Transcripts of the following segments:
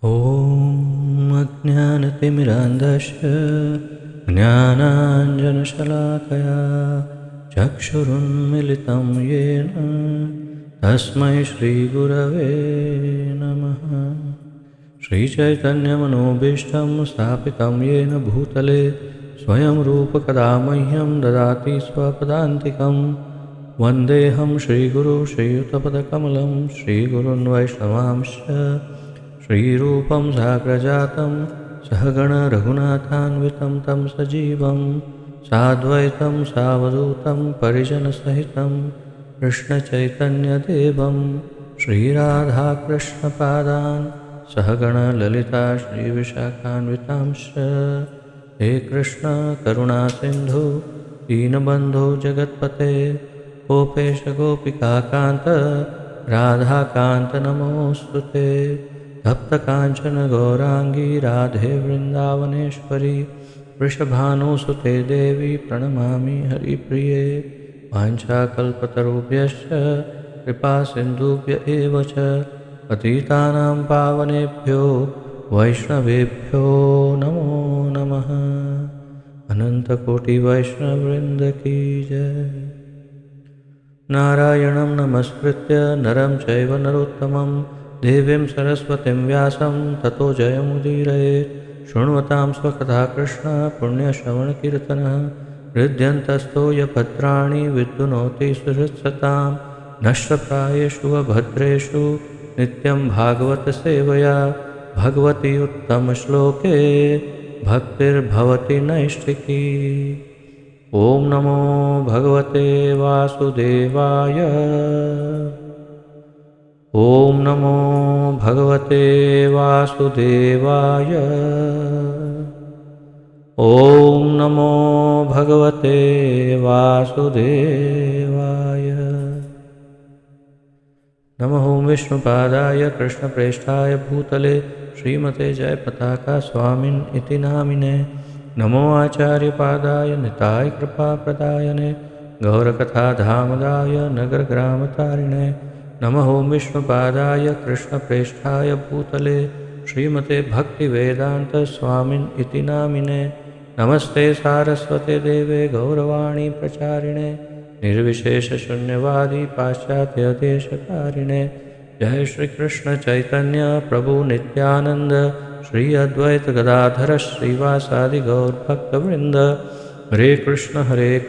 ॐ अज्ञानतिमिरान्धस्य ज्ञानाञ्जनशलाकया चक्षुरुन्मिलितं येन तस्मै श्रीगुरवे नमः। श्रीचैतन्यमनोभीष्टं स्थापितं येन भूतले स्वयं रूपकदा मह्यं ददाति स्वपदान्तिकं। वन्देऽहं श्रीगुरुं श्रीयुतपदकमलं श्रीगुरुन् वैष्णवांश्च श्रीरूपं साग्रजातं सहगण रघुनाथान्वितं तं सजीवं साद्वैतं सावधूतं परिजनसहितं कृष्णचैतन्यदेवं श्रीराधाकृष्णपादान् सहगण ललिता श्रीविशाखान्वितांश्च। हे कृष्ण करुणा सिन्धु दीनबन्धो जगत्पते गोपेश गोपिकान्त राधाकान्त नमोऽस्तु ते। तप्तकाञ्चन गौरांगी राधे वृन्दावनेश्वरी वृषभानुसुते देवी प्रणमामि हरिप्रिये। वाञ्छाकल्पतरुभ्यश्च कृपासिन्धुभ्य एव च पतितानां पावनेभ्यो वैष्णवेभ्यो नमो नमः। अनन्तकोटिवैष्णववृन्द की जय। नारायणं नमस्कृत्य नरं चैव नरोत्तमं देवीं सरस्वतीं व्यासं ततो जयमुदीरयेत्। शृण्वतां स्वकथा कृष्ण पुण्यश्रवणकीर्तनः हृद्यन्तस्थो यभद्राणि विद्युनोति सुहृत्सतां नष्टप्रायेषु वभद्रेषु नित्यं भागवतसेवया भगवति उत्तमश्लोके भक्तिर्भवति नैष्ठिकी। ॐ नमो भगवते वासुदेवाय। ॐ नमो भगवते वासुदेवाय। ॐ नमो भगवते वासुदेवाय। नमो विष्णुपादाय कृष्णप्रेष्ठाय भूतले श्रीमते जयपताका स्वामिन् इति नामिने। नमो आचार्यपादाय निताय कृपाप्रदायने गौरकथाधामदाय नगरग्रामतारिणे। नमो विष्णुपादाय कृष्णप्रेष्ठाय भूतले श्रीमते भक्तिवेदान्तस्वामिन् इति नामिने। नमस्ते सारस्वते देवे गौरवाणी प्रचारिणे निर्विशेषशून्यवादी पाश्चात्यदेशकारिणे। जय श्री कृष्ण चैतन्य प्रभु नित्यानंद श्री अद्वैत गदाधर श्रीवासादि गौरभक्तवृंद। हरे कृष्ण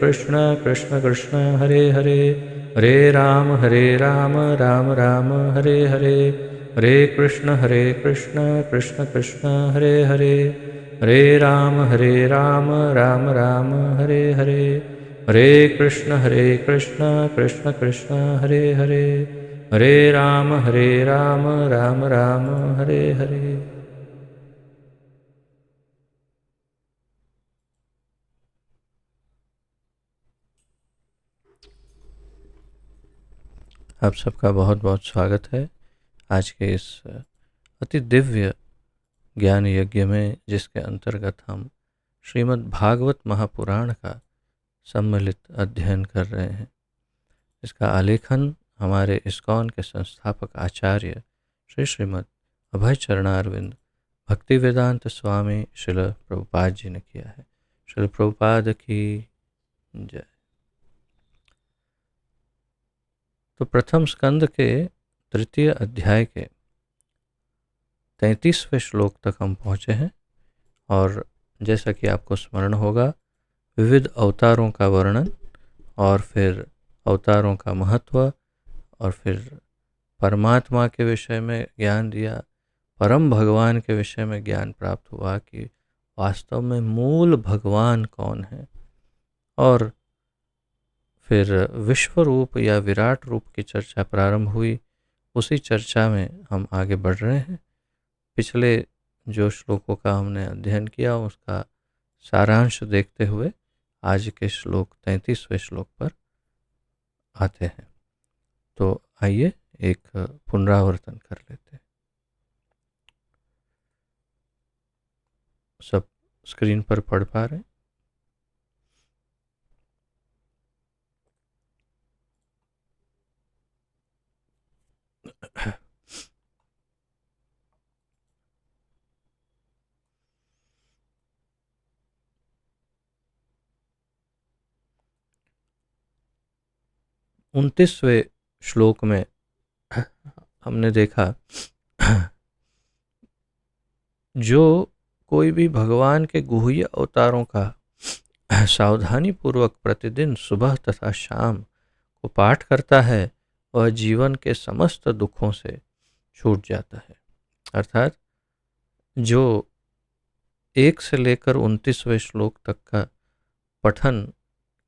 कृष्ण कृष्ण हरे हरे हरे राम राम राम हरे हरे। हरे कृष्ण कृष्ण कृष्ण हरे हरे हरे राम राम राम हरे हरे। हरे कृष्ण कृष्ण कृष्ण हरे हरे हरे राम राम राम हरे हरे। आप सबका बहुत बहुत स्वागत है आज के इस अति दिव्य ज्ञान यज्ञ में, जिसके अंतर्गत हम श्रीमद् भागवत महापुराण का सम्मिलित अध्ययन कर रहे हैं। इसका आलेखन हमारे इस्कॉन के संस्थापक आचार्य श्री श्रीमद् अभय चरणारविंद भक्तिवेदांत स्वामी श्रील प्रभुपाद जी ने किया है। श्रील प्रभुपाद की जय। तो प्रथम स्कंद के तृतीय अध्याय के 33वें श्लोक तक हम पहुँचे हैं और जैसा कि आपको स्मरण होगा, विविध अवतारों का वर्णन और फिर अवतारों का महत्व और फिर परमात्मा के विषय में ज्ञान दिया, परम भगवान के विषय में ज्ञान प्राप्त हुआ कि वास्तव में मूल भगवान कौन है, और फिर विश्व रूप या विराट रूप की चर्चा प्रारंभ हुई। उसी चर्चा में हम आगे बढ़ रहे हैं। पिछले जो श्लोकों का हमने अध्ययन किया उसका सारांश देखते हुए आज के श्लोक 33वें श्लोक पर आते हैं। तो आइए एक पुनरावर्तन कर लेते हैं। सब स्क्रीन पर पढ़ पा रहे हैं? 29वें श्लोक में हमने देखा, जो कोई भी भगवान के गुह्य अवतारों का सावधानी पूर्वक प्रतिदिन सुबह तथा शाम को पाठ करता है, वह जीवन के समस्त दुखों से छूट जाता है। अर्थात जो 1 से लेकर 29वें श्लोक तक का पठन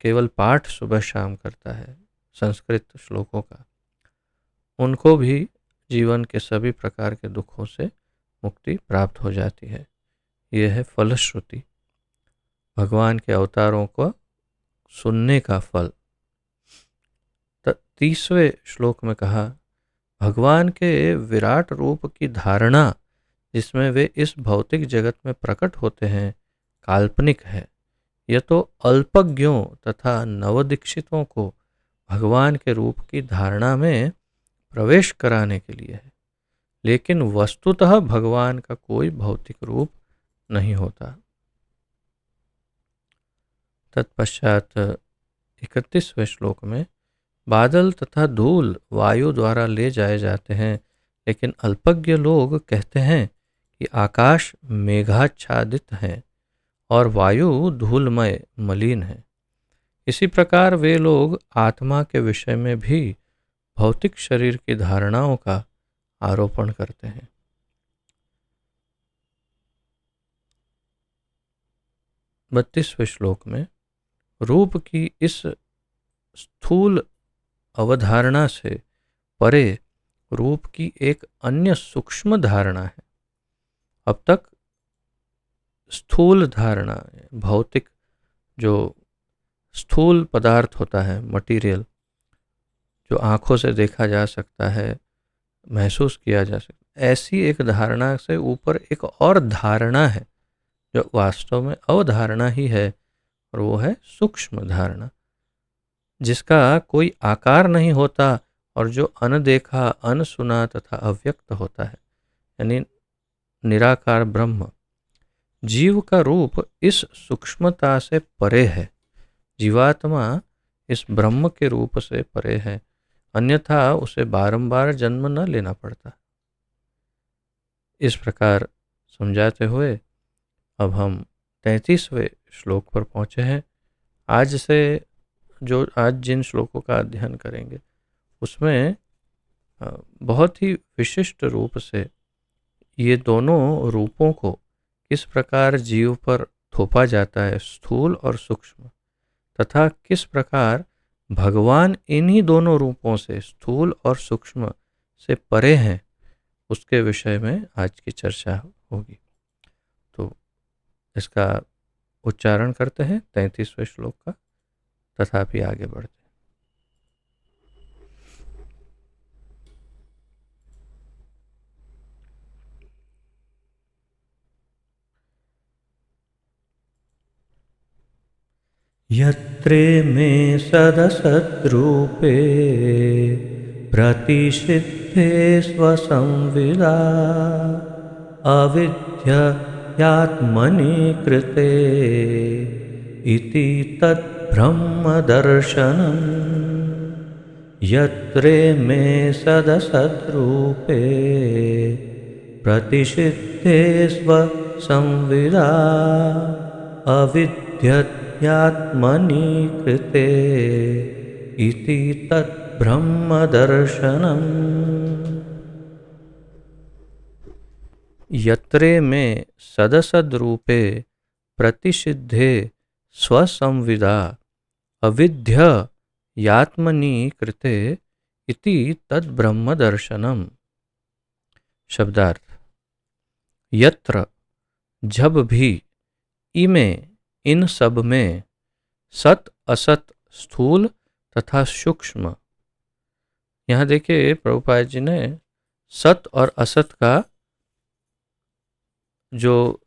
केवल पाठ सुबह शाम करता है संस्कृत श्लोकों का, उनको भी जीवन के सभी प्रकार के दुखों से मुक्ति प्राप्त हो जाती है। यह है फलश्रुति, भगवान के अवतारों को सुनने का फल। 30वें श्लोक में कहा, भगवान के विराट रूप की धारणा जिसमें वे इस भौतिक जगत में प्रकट होते हैं काल्पनिक है। यह तो अल्पज्ञों तथा नवदीक्षितों को भगवान के रूप की धारणा में प्रवेश कराने के लिए है, लेकिन वस्तुतः भगवान का कोई भौतिक रूप नहीं होता। तत्पश्चात 31वें श्लोक में, बादल तथा धूल वायु द्वारा ले जाए जाते हैं, लेकिन अल्पज्ञ लोग कहते हैं कि आकाश मेघाच्छादित है और वायु धूलमय मलिन है। इसी प्रकार वे लोग आत्मा के विषय में भी भौतिक शरीर की धारणाओं का आरोपण करते हैं। बत्तीसवें श्लोक में, रूप की इस स्थूल अवधारणा से परे रूप की एक अन्य सूक्ष्म धारणा है। अब तक स्थूल धारणा, भौतिक जो स्थूल पदार्थ होता है, मटेरियल, जो आंखों से देखा जा सकता है, महसूस किया जा सकता है, ऐसी एक धारणा से ऊपर एक और धारणा है जो वास्तव में अवधारणा ही है, और वो है सूक्ष्म धारणा, जिसका कोई आकार नहीं होता और जो अनदेखा, अनसुना तथा अव्यक्त होता है, यानी निराकार ब्रह्म। जीव का रूप इस सूक्ष्मता से परे है। जीवात्मा इस ब्रह्म के रूप से परे है, अन्यथा उसे बारंबार जन्म न लेना पड़ता। इस प्रकार समझाते हुए अब हम 33वें श्लोक पर पहुँचे हैं। आज जिन श्लोकों का अध्ययन करेंगे उसमें बहुत ही विशिष्ट रूप से ये दोनों रूपों को किस प्रकार जीव पर थोपा जाता है, स्थूल और सूक्ष्म, तथा किस प्रकार भगवान इन्हीं दोनों रूपों से, स्थूल और सूक्ष्म से परे हैं, उसके विषय में आज की चर्चा होगी। तो इसका उच्चारण करते हैं 33वें श्लोक का, तथापि आगे बढ़ते हैं। यत्रे मे सदसद्रूपे प्रतिषिद्धे स्वसंविदा अविद्ययात्मनि कृते इति तद्ब्रह्मदर्शनम्। यत्रे मे सदसद्रूपे प्रतिषिद्धे स्वसंविदा अविद्ययात्मनि कृते इति तद्ब्रह्मदर्शनम्। यत्रे में सदसद्रूपे प्रतिषिद्धे स्वसंविदा अविद्ययात्मनि कृते इति तद्ब्रह्मदर्शनम्। शब्दार्थ, यत्र जब भी, इमे इन सब में, सत असत स्थूल तथा सूक्ष्म। यहाँ देखिए प्रभुपाद जी ने सत और असत का जो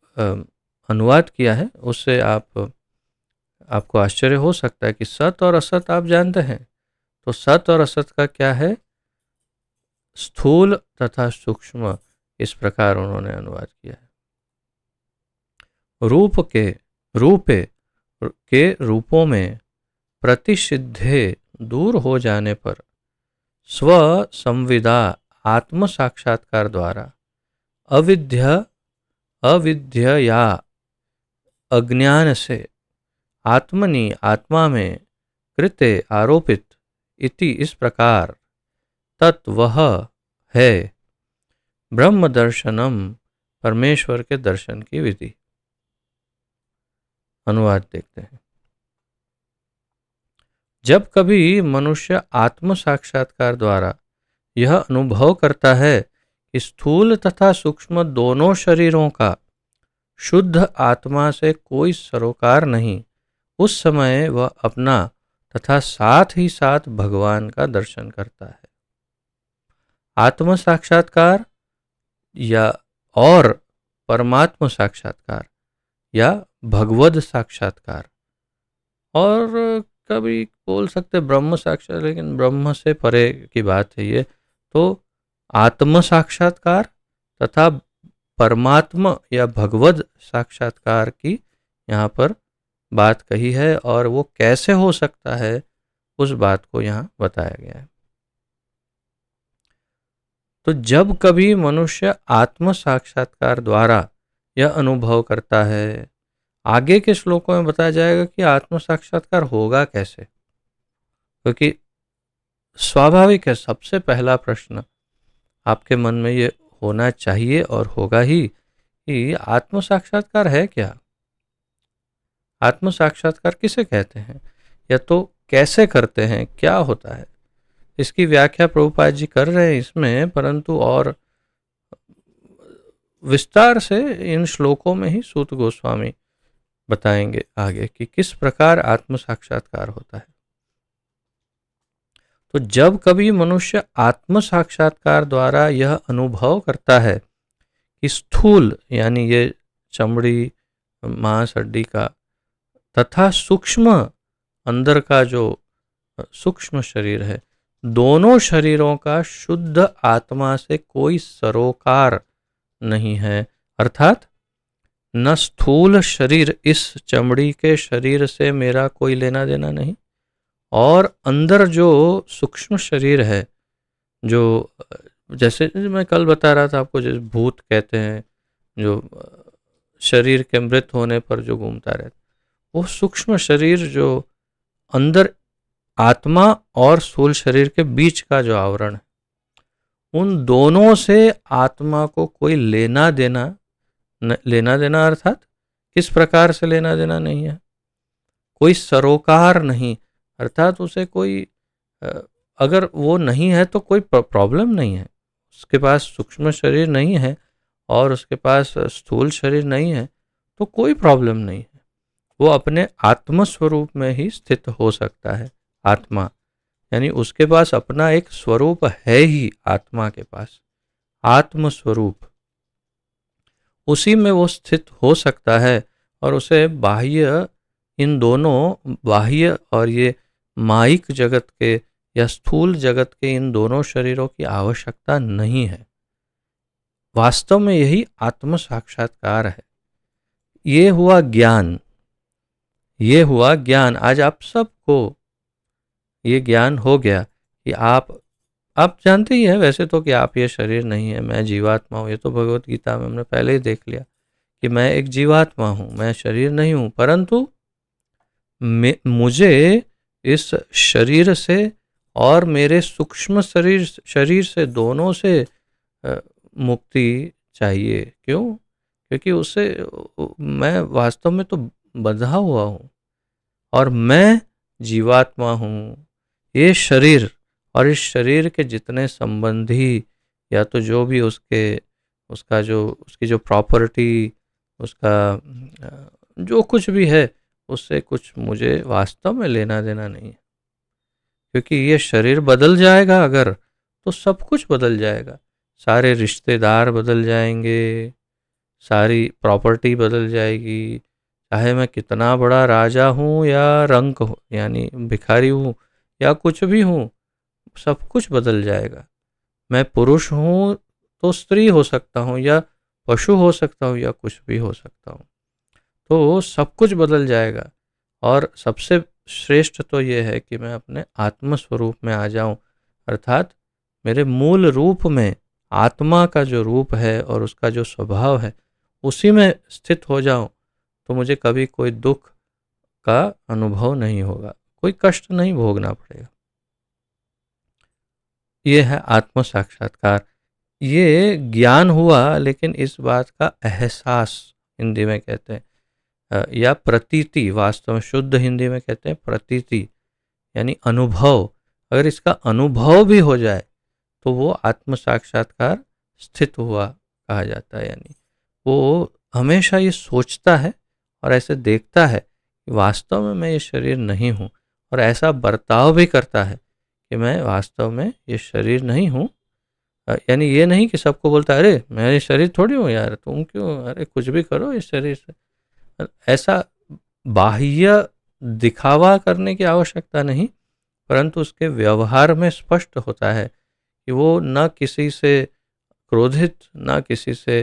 अनुवाद किया है उससे आपको आश्चर्य हो सकता है कि सत और असत आप जानते हैं, तो सत और असत का क्या है? स्थूल तथा सूक्ष्म, इस प्रकार उन्होंने अनुवाद किया है। रूपे के रूपों में प्रतिषिद्धे दूर हो जाने पर स्व संविदा आत्म साक्षात्कार द्वारा अविद्या अज्ञान से आत्मनि आत्मा में कृते आरोपित इति इस प्रकार तत् वह है ब्रह्म दर्शनम परमेश्वर के दर्शन की विधि। अनुवाद देखते हैं। जब कभी मनुष्य आत्म साक्षात्कार द्वारा यह अनुभव करता है कि स्थूल तथा सूक्ष्म दोनों शरीरों का शुद्ध आत्मा से कोई सरोकार नहीं, उस समय वह अपना तथा साथ ही साथ भगवान का दर्शन करता है। आत्म साक्षात्कार या और परमात्म साक्षात्कार या भगवद साक्षात्कार, और कभी बोल सकते ब्रह्म साक्षात्कार, लेकिन ब्रह्म से परे की बात है ये। तो आत्म साक्षात्कार तथा परमात्मा या भगवद साक्षात्कार की यहाँ पर बात कही है, और वो कैसे हो सकता है उस बात को यहाँ बताया गया है। तो जब कभी मनुष्य आत्म साक्षात्कार द्वारा यह अनुभव करता है, आगे के श्लोकों में बताया जाएगा कि आत्म साक्षात्कार होगा कैसे, क्योंकि स्वाभाविक है, सबसे पहला प्रश्न आपके मन में ये होना चाहिए और होगा ही कि आत्म साक्षात्कार है क्या, आत्म साक्षात्कार किसे कहते हैं, या तो कैसे करते हैं, क्या होता है। इसकी व्याख्या प्रभुपाद जी कर रहे हैं इसमें, परंतु और विस्तार से इन श्लोकों में ही सूत गोस्वामी बताएंगे आगे कि किस प्रकार आत्म साक्षात्कार होता है। तो जब कभी मनुष्य आत्म साक्षात्कार द्वारा यह अनुभव करता है कि स्थूल यानी ये चमड़ी मांस हड्डी का तथा सूक्ष्म अंदर का जो सूक्ष्म शरीर है, दोनों शरीरों का शुद्ध आत्मा से कोई सरोकार नहीं है, अर्थात न स्थूल शरीर इस चमड़ी के शरीर से मेरा कोई लेना देना नहीं, और अंदर जो सूक्ष्म शरीर है, जो जैसे मैं कल बता रहा था आपको, जैसे भूत कहते हैं, जो शरीर के मृत होने पर जो घूमता रहता, वो सूक्ष्म शरीर जो अंदर आत्मा और स्थूल शरीर के बीच का जो आवरण है, उन दोनों से आत्मा को कोई लेना देना अर्थात किस प्रकार से लेना देना नहीं है, कोई सरोकार नहीं, अर्थात उसे कोई अगर वो नहीं है तो कोई प्रॉब्लम नहीं है, उसके पास सूक्ष्म शरीर नहीं है और उसके पास स्थूल शरीर नहीं है तो कोई प्रॉब्लम नहीं है, वो अपने आत्म स्वरूप में ही स्थित हो सकता है। आत्मा यानी उसके पास अपना एक स्वरूप है ही, आत्मा के पास आत्म स्वरूप, उसी में वो स्थित हो सकता है, और उसे बाह्य, इन दोनों बाह्य और ये माइक जगत के या स्थूल जगत के इन दोनों शरीरों की आवश्यकता नहीं है। वास्तव में यही आत्म साक्षात्कार है। ये हुआ ज्ञान, ये हुआ ज्ञान। आज आप सबको ये ज्ञान हो गया कि आप जानते ही हैं वैसे तो कि आप ये शरीर नहीं है, मैं जीवात्मा हूँ। ये तो भगवत गीता में हमने पहले ही देख लिया कि मैं एक जीवात्मा हूँ, मैं शरीर नहीं हूँ, परंतु मुझे इस शरीर से और मेरे सूक्ष्म शरीर से, दोनों से मुक्ति चाहिए। क्यों? क्योंकि उससे मैं वास्तव में तो बंधा हुआ हूँ और मैं जीवात्मा हूँ। ये शरीर और इस शरीर के जितने संबंधी या तो जो भी उसकी जो प्रॉपर्टी, उसका जो कुछ भी है, उससे कुछ मुझे वास्तव में लेना देना नहीं है। क्योंकि ये शरीर बदल जाएगा अगर, तो सब कुछ बदल जाएगा, सारे रिश्तेदार बदल जाएंगे, सारी प्रॉपर्टी बदल जाएगी, चाहे मैं कितना बड़ा राजा हूँ या रंक हूँ यानी भिखारी हूँ या कुछ भी हूँ, सब कुछ बदल जाएगा। मैं पुरुष हूँ तो स्त्री हो सकता हूँ या पशु हो सकता हूँ या कुछ भी हो सकता हूँ, तो सब कुछ बदल जाएगा। और सबसे श्रेष्ठ तो ये है कि मैं अपने आत्म स्वरूप में आ जाऊं, अर्थात मेरे मूल रूप में, आत्मा का जो रूप है और उसका जो स्वभाव है उसी में स्थित हो जाऊं, तो मुझे कभी कोई दुख का अनुभव नहीं होगा, कोई कष्ट नहीं भोगना पड़ेगा। ये है आत्म साक्षात्कार। ये ज्ञान हुआ, लेकिन इस बात का एहसास हिंदी में कहते हैं, या प्रतीति, वास्तव में शुद्ध हिंदी में कहते हैं प्रतीति, यानी अनुभव। अगर इसका अनुभव भी हो जाए तो वो आत्म साक्षात्कार स्थित हुआ कहा जाता है। यानी वो हमेशा ये सोचता है और ऐसे देखता है कि वास्तव में मैं ये शरीर नहीं हूँ, और ऐसा बर्ताव भी करता है कि मैं वास्तव में ये शरीर नहीं हूँ। यानी ये नहीं कि सबको बोलता है अरे मैं ये शरीर थोड़ी हूँ यार, तुम क्यों, अरे कुछ भी करो इस शरीर से। ऐसा बाह्य दिखावा करने की आवश्यकता नहीं, परंतु उसके व्यवहार में स्पष्ट होता है कि वो न किसी से क्रोधित, न किसी से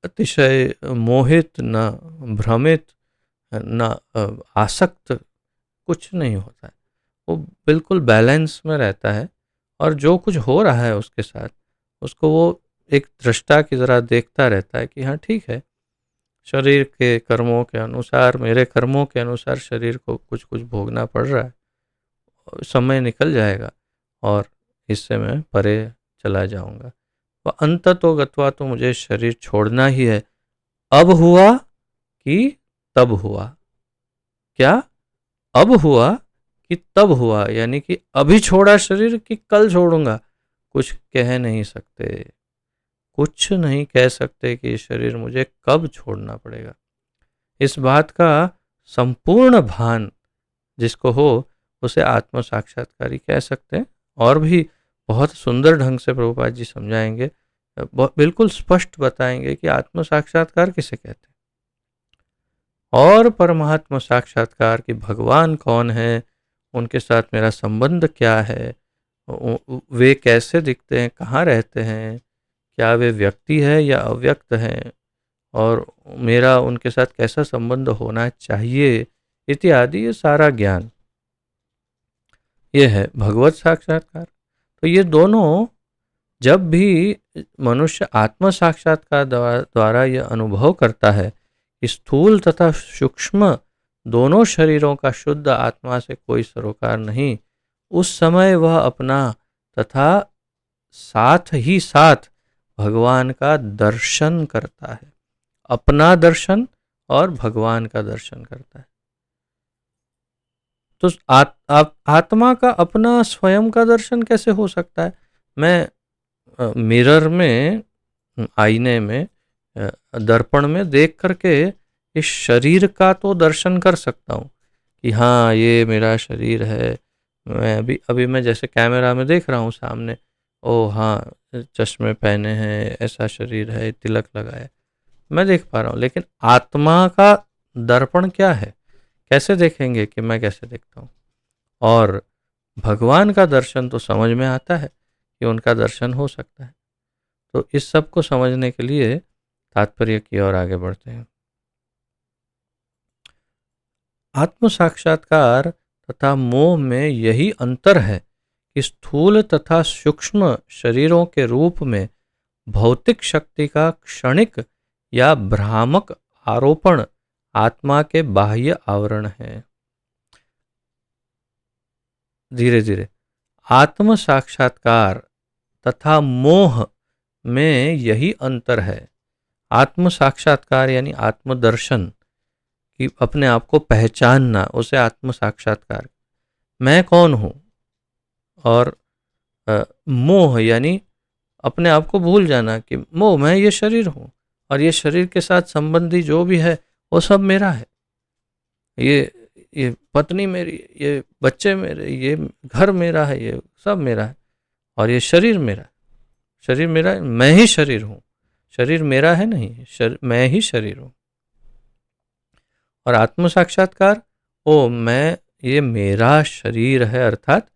अतिशय मोहित, न भ्रमित, न आसक्त, कुछ नहीं होता है। वो बिल्कुल बैलेंस में रहता है, और जो कुछ हो रहा है उसके साथ, उसको वो एक दृष्टा की तरह देखता रहता है कि हाँ ठीक है, शरीर के कर्मों के अनुसार, मेरे कर्मों के अनुसार शरीर को कुछ कुछ भोगना पड़ रहा है, समय निकल जाएगा और इससे मैं परे चला जाऊंगा। तो अंततो गत्वा तो मुझे शरीर छोड़ना ही है। अब हुआ कि तब हुआ, क्या अब हुआ कि तब हुआ, यानी कि अभी छोड़ा शरीर कि कल छोड़ूंगा, कुछ कह नहीं सकते, कुछ नहीं कह सकते कि शरीर मुझे कब छोड़ना पड़ेगा। इस बात का संपूर्ण भान जिसको हो उसे आत्म साक्षात्कारी कह सकते हैं। और भी बहुत सुंदर ढंग से प्रभुपाद जी समझाएंगे, बिल्कुल स्पष्ट बताएंगे कि आत्म साक्षात्कार किसे कहते हैं, और परमात्मा साक्षात्कार कि भगवान कौन है, उनके साथ मेरा संबंध क्या है, वे कैसे दिखते हैं, कहाँ रहते हैं, क्या वे व्यक्ति है या अव्यक्त हैं, और मेरा उनके साथ कैसा संबंध होना चाहिए, इत्यादि ये सारा ज्ञान, ये है भगवत साक्षात्कार। तो ये दोनों जब भी मनुष्य आत्म साक्षात्कार द्वारा यह अनुभव करता है कि स्थूल तथा सूक्ष्म दोनों शरीरों का शुद्ध आत्मा से कोई सरोकार नहीं, उस समय वह अपना तथा साथ ही साथ भगवान का दर्शन करता है, अपना दर्शन और भगवान का दर्शन करता है। तो आत्मा का अपना स्वयं का दर्शन कैसे हो सकता है? मैं मिरर में, आईने में, दर्पण में देख करके इस शरीर का तो दर्शन कर सकता हूँ कि हाँ ये मेरा शरीर है। मैं अभी मैं जैसे कैमरा में देख रहा हूँ सामने, ओ हाँ चश्मे पहने हैं, ऐसा शरीर है, तिलक लगाया है, मैं देख पा रहा हूँ। लेकिन आत्मा का दर्पण क्या है, कैसे देखेंगे कि मैं कैसे देखता हूँ? और भगवान का दर्शन तो समझ में आता है कि उनका दर्शन हो सकता है। तो इस सब को समझने के लिए तात्पर्य की ओर आगे बढ़ते हैं। आत्म साक्षात्कार तथा मोह में यही अंतर है कि स्थूल तथा सूक्ष्म शरीरों के रूप में भौतिक शक्ति का क्षणिक या भ्रामक आरोपण आत्मा के बाह्य आवरण है। धीरे धीरे आत्म साक्षात्कार तथा मोह में यही अंतर है। आत्म साक्षात्कार यानी आत्मदर्शन, कि अपने आप को पहचानना, उसे आत्म साक्षात्कार, मैं कौन हूँ। और मोह यानी अपने आप को भूल जाना कि मोह, मैं ये शरीर हूँ और ये शरीर के साथ संबंधी जो भी है वो सब मेरा है। ये पत्नी मेरी, ये बच्चे मेरे, ये घर मेरा है, ये सब मेरा है, और ये शरीर मेरा है। शरीर मेरा, मैं ही शरीर हूँ, शरीर मेरा है नहीं, मैं ही शरीर हूँ। और आत्म साक्षात्कार, ओ मैं, ये मेरा शरीर है, अर्थात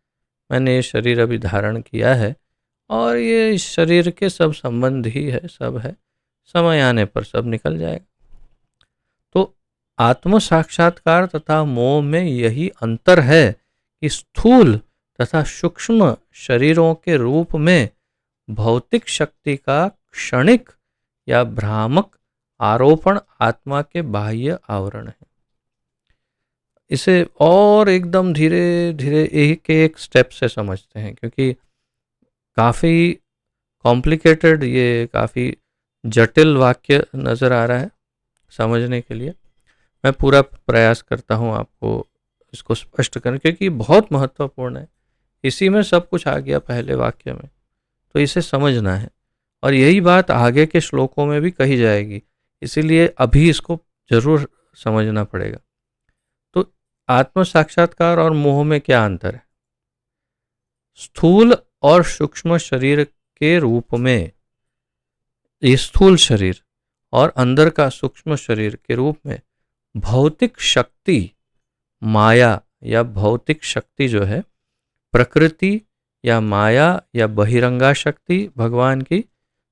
मैंने ये शरीर अभी धारण किया है और ये इस शरीर के सब संबंध ही है, सब है, समय आने पर सब निकल जाएगा। तो आत्म साक्षात्कार तथा मोह में यही अंतर है कि स्थूल तथा सूक्ष्म शरीरों के रूप में भौतिक शक्ति का क्षणिक या भ्रामक आरोपण आत्मा के बाह्य आवरण है। इसे और एकदम धीरे धीरे एक एक स्टेप से समझते हैं, क्योंकि काफ़ी कॉम्प्लिकेटेड, ये काफ़ी जटिल वाक्य नज़र आ रहा है समझने के लिए। मैं पूरा प्रयास करता हूँ आपको इसको स्पष्ट करने, क्योंकि बहुत महत्वपूर्ण है। इसी में सब कुछ आ गया पहले वाक्य में, तो इसे समझना है और यही बात आगे के श्लोकों में भी कही जाएगी, इसीलिए अभी इसको जरूर समझना पड़ेगा। तो आत्म साक्षात्कार और मोह में क्या अंतर है? स्थूल और सूक्ष्म शरीर के रूप में, ये स्थूल शरीर और अंदर का सूक्ष्म शरीर के रूप में भौतिक शक्ति, माया या भौतिक शक्ति जो है, प्रकृति या माया या बहिरंगा शक्ति, भगवान की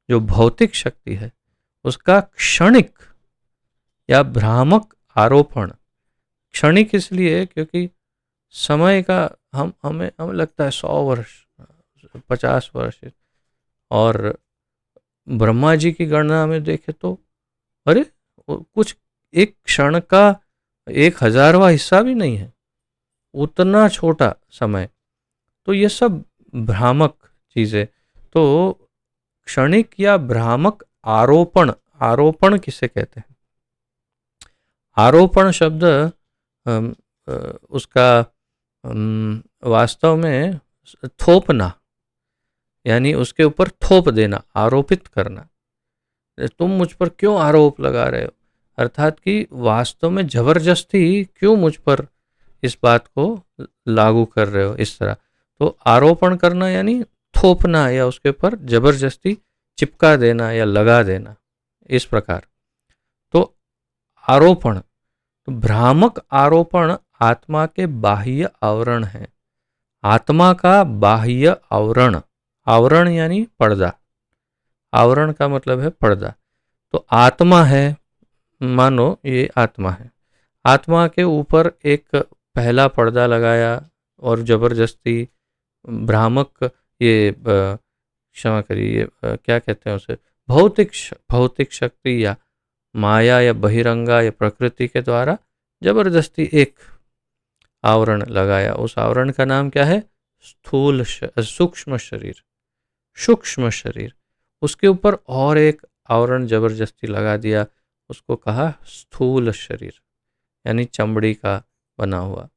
जो भौतिक शक्ति है, उसका क्षणिक या भ्रामक आरोपण। क्षणिक इसलिए क्योंकि समय का हमें लगता है 100 वर्ष, 50 वर्ष, और ब्रह्मा जी की गणना में देखें तो अरे कुछ एक क्षण का 1000वां हिस्सा भी नहीं है, उतना छोटा समय। तो ये सब भ्रामक चीज़ें। तो क्षणिक या भ्रामक आरोपण, आरोपण किसे कहते हैं? आरोपण शब्द उसका वास्तव में थोपना, यानी उसके ऊपर थोप देना, आरोपित करना। तुम मुझ पर क्यों आरोप लगा रहे हो, अर्थात कि वास्तव में जबरदस्ती क्यों मुझ पर इस बात को लागू कर रहे हो इस तरह। तो आरोपण करना यानी थोपना या उसके ऊपर जबरदस्ती चिपका देना या लगा देना, इस प्रकार। तो आरोपण, तो भ्रामक आरोपण आत्मा के बाह्य आवरण है। आत्मा का बाह्य आवरण, आवरण यानी पर्दा, आवरण का मतलब है पर्दा। तो आत्मा है, मानो ये आत्मा है, आत्मा के ऊपर एक पहला पर्दा लगाया और जबरदस्ती भ्रामक, ये क्षमा करिए, क्या कहते हैं उसे, भौतिक शक्ति या माया या बहिरंगा या प्रकृति के द्वारा जबरदस्ती एक आवरण लगाया। उस आवरण का नाम क्या है? स्थूल सूक्ष्म शरीर, सूक्ष्म शरीर। उसके ऊपर और एक आवरण जबरदस्ती लगा दिया, उसको कहा स्थूल शरीर, यानी चमड़ी का बना हुआ,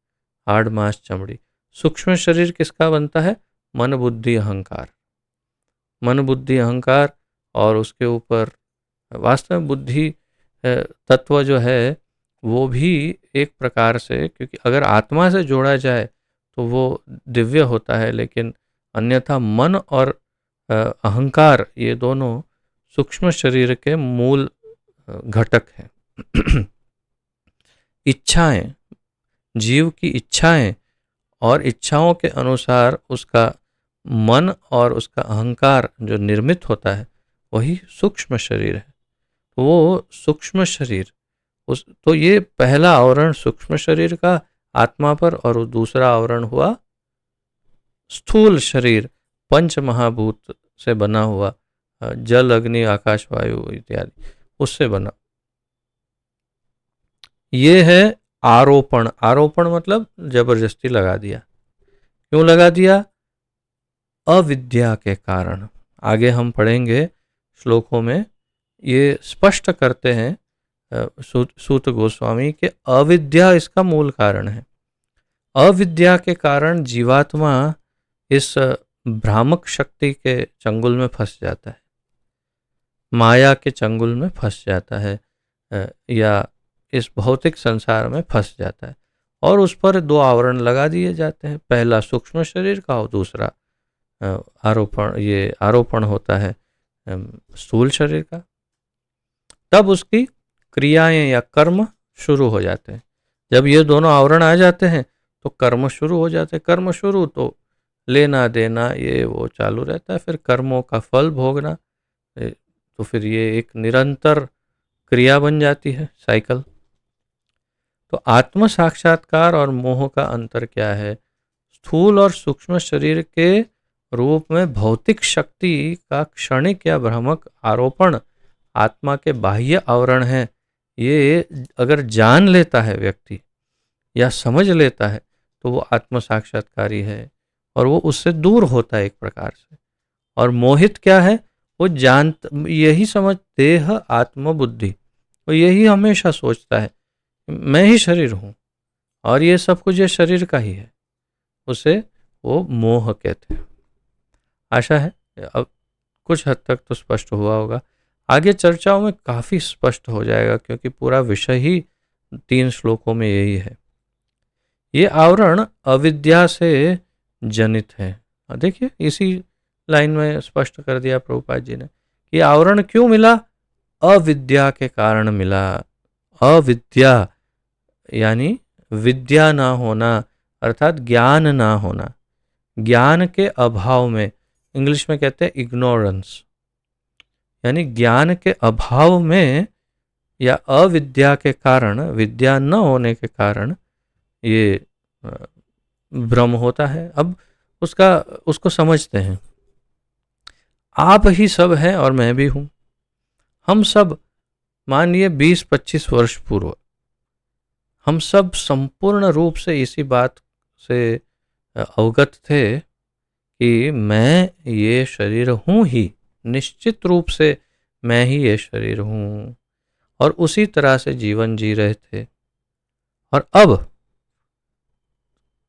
हाड़ मांस चमड़ी। सूक्ष्म शरीर किसका बनता है? मन बुद्धि अहंकार, मन बुद्धि अहंकार। और उसके ऊपर वास्तव में बुद्धि तत्व जो है वो भी एक प्रकार से, क्योंकि अगर आत्मा से जोड़ा जाए तो वो दिव्य होता है, लेकिन अन्यथा मन और अहंकार, ये दोनों सूक्ष्म शरीर के मूल घटक हैं। इच्छाएं, जीव की इच्छाएं और इच्छाओं के अनुसार उसका मन और उसका अहंकार जो निर्मित होता है, वही सूक्ष्म शरीर है। वो सूक्ष्म शरीर, तो ये पहला आवरण सूक्ष्म शरीर का आत्मा पर, और दूसरा आवरण हुआ स्थूल शरीर, पंच महाभूत से बना हुआ, जल अग्नि आकाश वायु इत्यादि, उससे बना। ये है आरोपण। आरोपण मतलब जबरदस्ती लगा दिया। क्यों लगा दिया? अविद्या के कारण। आगे हम पढ़ेंगे श्लोकों में, ये स्पष्ट करते हैं सूत गोस्वामी के अविद्या इसका मूल कारण है। अविद्या के कारण जीवात्मा इस भ्रामक शक्ति के चंगुल में फंस जाता है, माया के चंगुल में फंस जाता है, या इस भौतिक संसार में फंस जाता है, और उस पर दो आवरण लगा दिए जाते हैं, पहला सूक्ष्म शरीर का और दूसरा आरोपण, ये आरोपण होता है स्थूल शरीर का। तब उसकी क्रियाएं या कर्म शुरू हो जाते हैं। जब ये दोनों आवरण आ जाते हैं तो कर्म शुरू हो जाते हैं। कर्म शुरू तो लेना देना ये वो चालू रहता है, फिर कर्मों का फल भोगना, तो फिर ये एक निरंतर क्रिया बन जाती है, साइकिल। तो आत्म साक्षात्कार और मोह का अंतर क्या है? स्थूल और सूक्ष्म शरीर के रूप में भौतिक शक्ति का क्षणिक या भ्रामक आरोपण आत्मा के बाह्य आवरण है। ये अगर जान लेता है व्यक्ति या समझ लेता है तो वो आत्म साक्षात्कारी है और वो उससे दूर होता है एक प्रकार से। और मोहित क्या है? वो यही समझ देह आत्म बुद्धि, वो यही हमेशा सोचता है मैं ही शरीर हूँ और ये सब कुछ ये शरीर का ही है, उसे वो मोह कहते हैं। आशा है अब कुछ हद तक तो स्पष्ट हुआ होगा। आगे चर्चाओं में काफ़ी स्पष्ट हो जाएगा क्योंकि पूरा विषय ही 3 श्लोकों में यही है। ये आवरण अविद्या से जनित है। देखिए इसी लाइन में स्पष्ट कर दिया प्रभुपाद जी ने कि आवरण क्यों मिला? अविद्या के कारण मिला। अविद्या यानी विद्या ना होना अर्थात ज्ञान ना होना, ज्ञान के अभाव में, इंग्लिश में कहते हैं इग्नोरेंस, यानी ज्ञान के अभाव में या अविद्या के कारण, विद्या न होने के कारण ये भ्रम होता है। अब उसको समझते हैं। आप ही सब हैं और मैं भी हूं। हम सब मानिए 20-25 वर्ष पूर्व हम सब संपूर्ण रूप से इसी बात से अवगत थे कि मैं ये शरीर हूं ही, निश्चित रूप से मैं ही ये शरीर हूं, और उसी तरह से जीवन जी रहे थे। और अब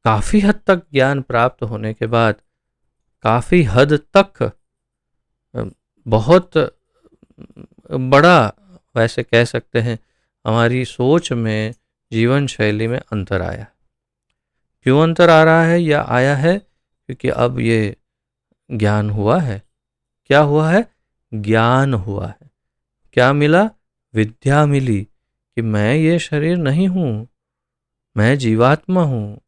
काफी हद तक ज्ञान प्राप्त होने के बाद, काफी हद तक बहुत बड़ा वैसे कह सकते हैं हमारी सोच में, जीवन शैली में अंतर आया। क्यों अंतर आ रहा है या आया है? क्योंकि अब ये ज्ञान हुआ है। क्या हुआ है? ज्ञान हुआ है। क्या मिला? विद्या मिली कि मैं ये शरीर नहीं हूँ, मैं जीवात्मा हूँ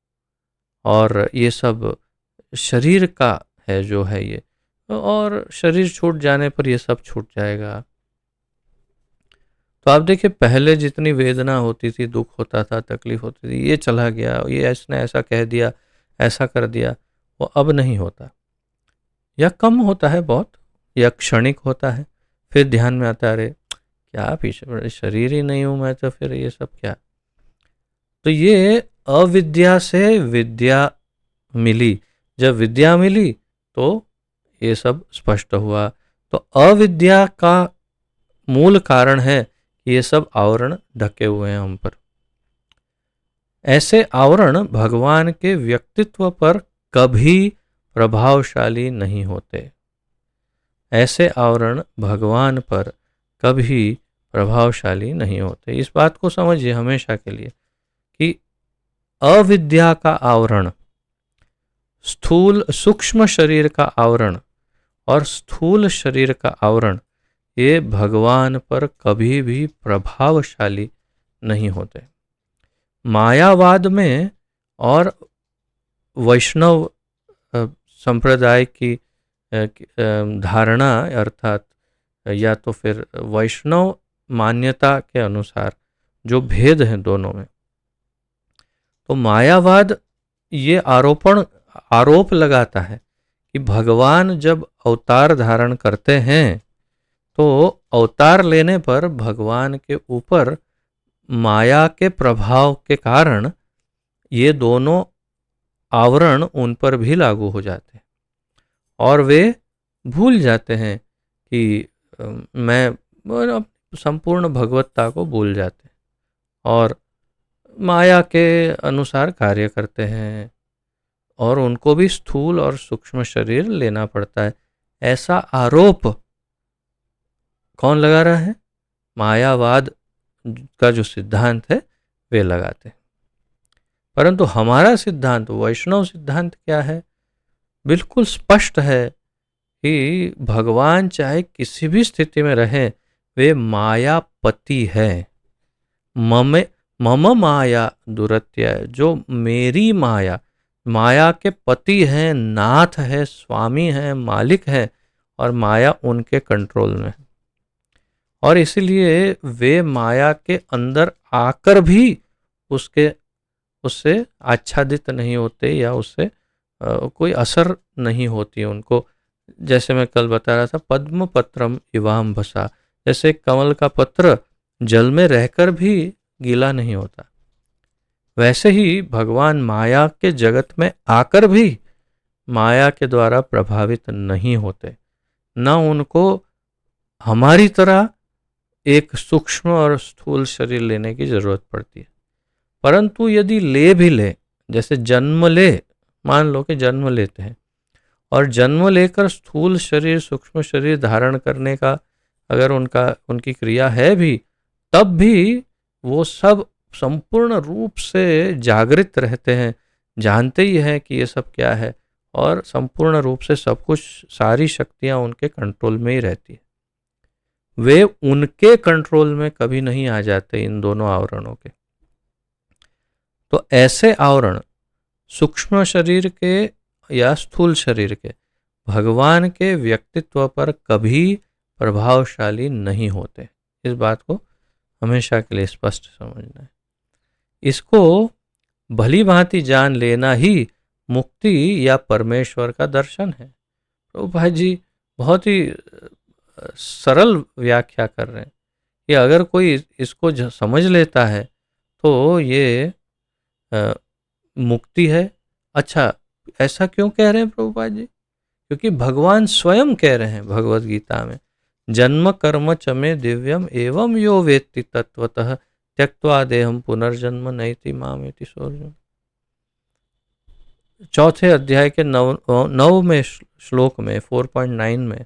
और ये सब शरीर का है जो है ये, और शरीर छूट जाने पर ये सब छूट जाएगा। तो आप देखिए पहले जितनी वेदना होती थी, दुख होता था, तकलीफ होती थी, ये चला गया, ये इसने ऐसा कह दिया, ऐसा कर दिया, वो अब नहीं होता या कम होता है बहुत, या क्षणिक होता है। फिर ध्यान में आता है अरे क्या पीछे शरीर ही नहीं हूं मैं, तो फिर ये सब क्या। तो ये अविद्या से विद्या मिली। जब विद्या मिली तो ये सब स्पष्ट हुआ। तो अविद्या का मूल कारण है कि ये सब आवरण ढके हुए हैं हम पर। ऐसे आवरण भगवान के व्यक्तित्व पर कभी प्रभावशाली नहीं होते। ऐसे आवरण भगवान पर कभी प्रभावशाली नहीं होते। इस बात को समझिए हमेशा के लिए कि अविद्या का आवरण, स्थूल सूक्ष्म शरीर का आवरण और स्थूल शरीर का आवरण, ये भगवान पर कभी भी प्रभावशाली नहीं होते। मायावाद में और वैष्णव संप्रदाय की धारणा अर्थात या तो फिर वैष्णव मान्यता के अनुसार जो भेद हैं दोनों में, तो मायावाद ये आरोप लगाता है कि भगवान जब अवतार धारण करते हैं तो अवतार लेने पर भगवान के ऊपर माया के प्रभाव के कारण ये दोनों आवरण उन पर भी लागू हो जाते हैं और वे भूल जाते हैं कि मैं संपूर्ण भगवत्ता को भूल जाते हैं और माया के अनुसार कार्य करते हैं और उनको भी स्थूल और सूक्ष्म शरीर लेना पड़ता है। ऐसा आरोप कौन लगा रहा है? मायावाद का जो सिद्धांत है वे लगाते हैं। परंतु हमारा सिद्धांत, वैष्णव सिद्धांत क्या है? बिल्कुल स्पष्ट है कि भगवान चाहे किसी भी स्थिति में रहे, वे मायापति है। मम माया दुरत्य, जो मेरी माया, माया के पति हैं, नाथ है, स्वामी है, मालिक है, और माया उनके कंट्रोल में है। और इसलिए वे माया के अंदर आकर भी उसके उससे आच्छादित नहीं होते या उससे कोई असर नहीं होती है उनको। जैसे मैं कल बता रहा था, पद्म पत्रम इवाम भसा, जैसे कमल का पत्र जल में रहकर भी गीला नहीं होता, वैसे ही भगवान माया के जगत में आकर भी माया के द्वारा प्रभावित नहीं होते। न उनको हमारी तरह एक सूक्ष्म और स्थूल शरीर लेने की जरूरत पड़ती है। परंतु यदि ले भी ले, जैसे जन्म ले, मान लो कि जन्म लेते हैं और जन्म लेकर स्थूल शरीर सूक्ष्म शरीर धारण करने का अगर उनकी क्रिया है भी, तब भी वो सब संपूर्ण रूप से जागृत रहते हैं, जानते ही हैं कि ये सब क्या है, और संपूर्ण रूप से सब कुछ, सारी शक्तियां उनके कंट्रोल में ही रहती है। वे उनके कंट्रोल में कभी नहीं आ जाते इन दोनों आवरणों के। तो ऐसे आवरण सूक्ष्म शरीर के या स्थूल शरीर के भगवान के व्यक्तित्व पर कभी प्रभावशाली नहीं होते। इस बात को हमेशा के लिए स्पष्ट समझना है। इसको भली भांति जान लेना ही मुक्ति या परमेश्वर का दर्शन है। तो भाई जी बहुत ही सरल व्याख्या कर रहे हैं कि अगर कोई इसको समझ लेता है तो ये मुक्ति है। अच्छा, ऐसा क्यों कह रहे हैं प्रभुपाद जी? क्योंकि भगवान स्वयं कह रहे हैं भगवद गीता में, जन्म कर्म चमे दिव्यम एवं यो वेत्ति तत्वतः त्यक्त्वा देहम पुनर्जन्म नैति मामेति सोऽर्जुन। चौथे अध्याय के नववें श्लोक में 4.9 में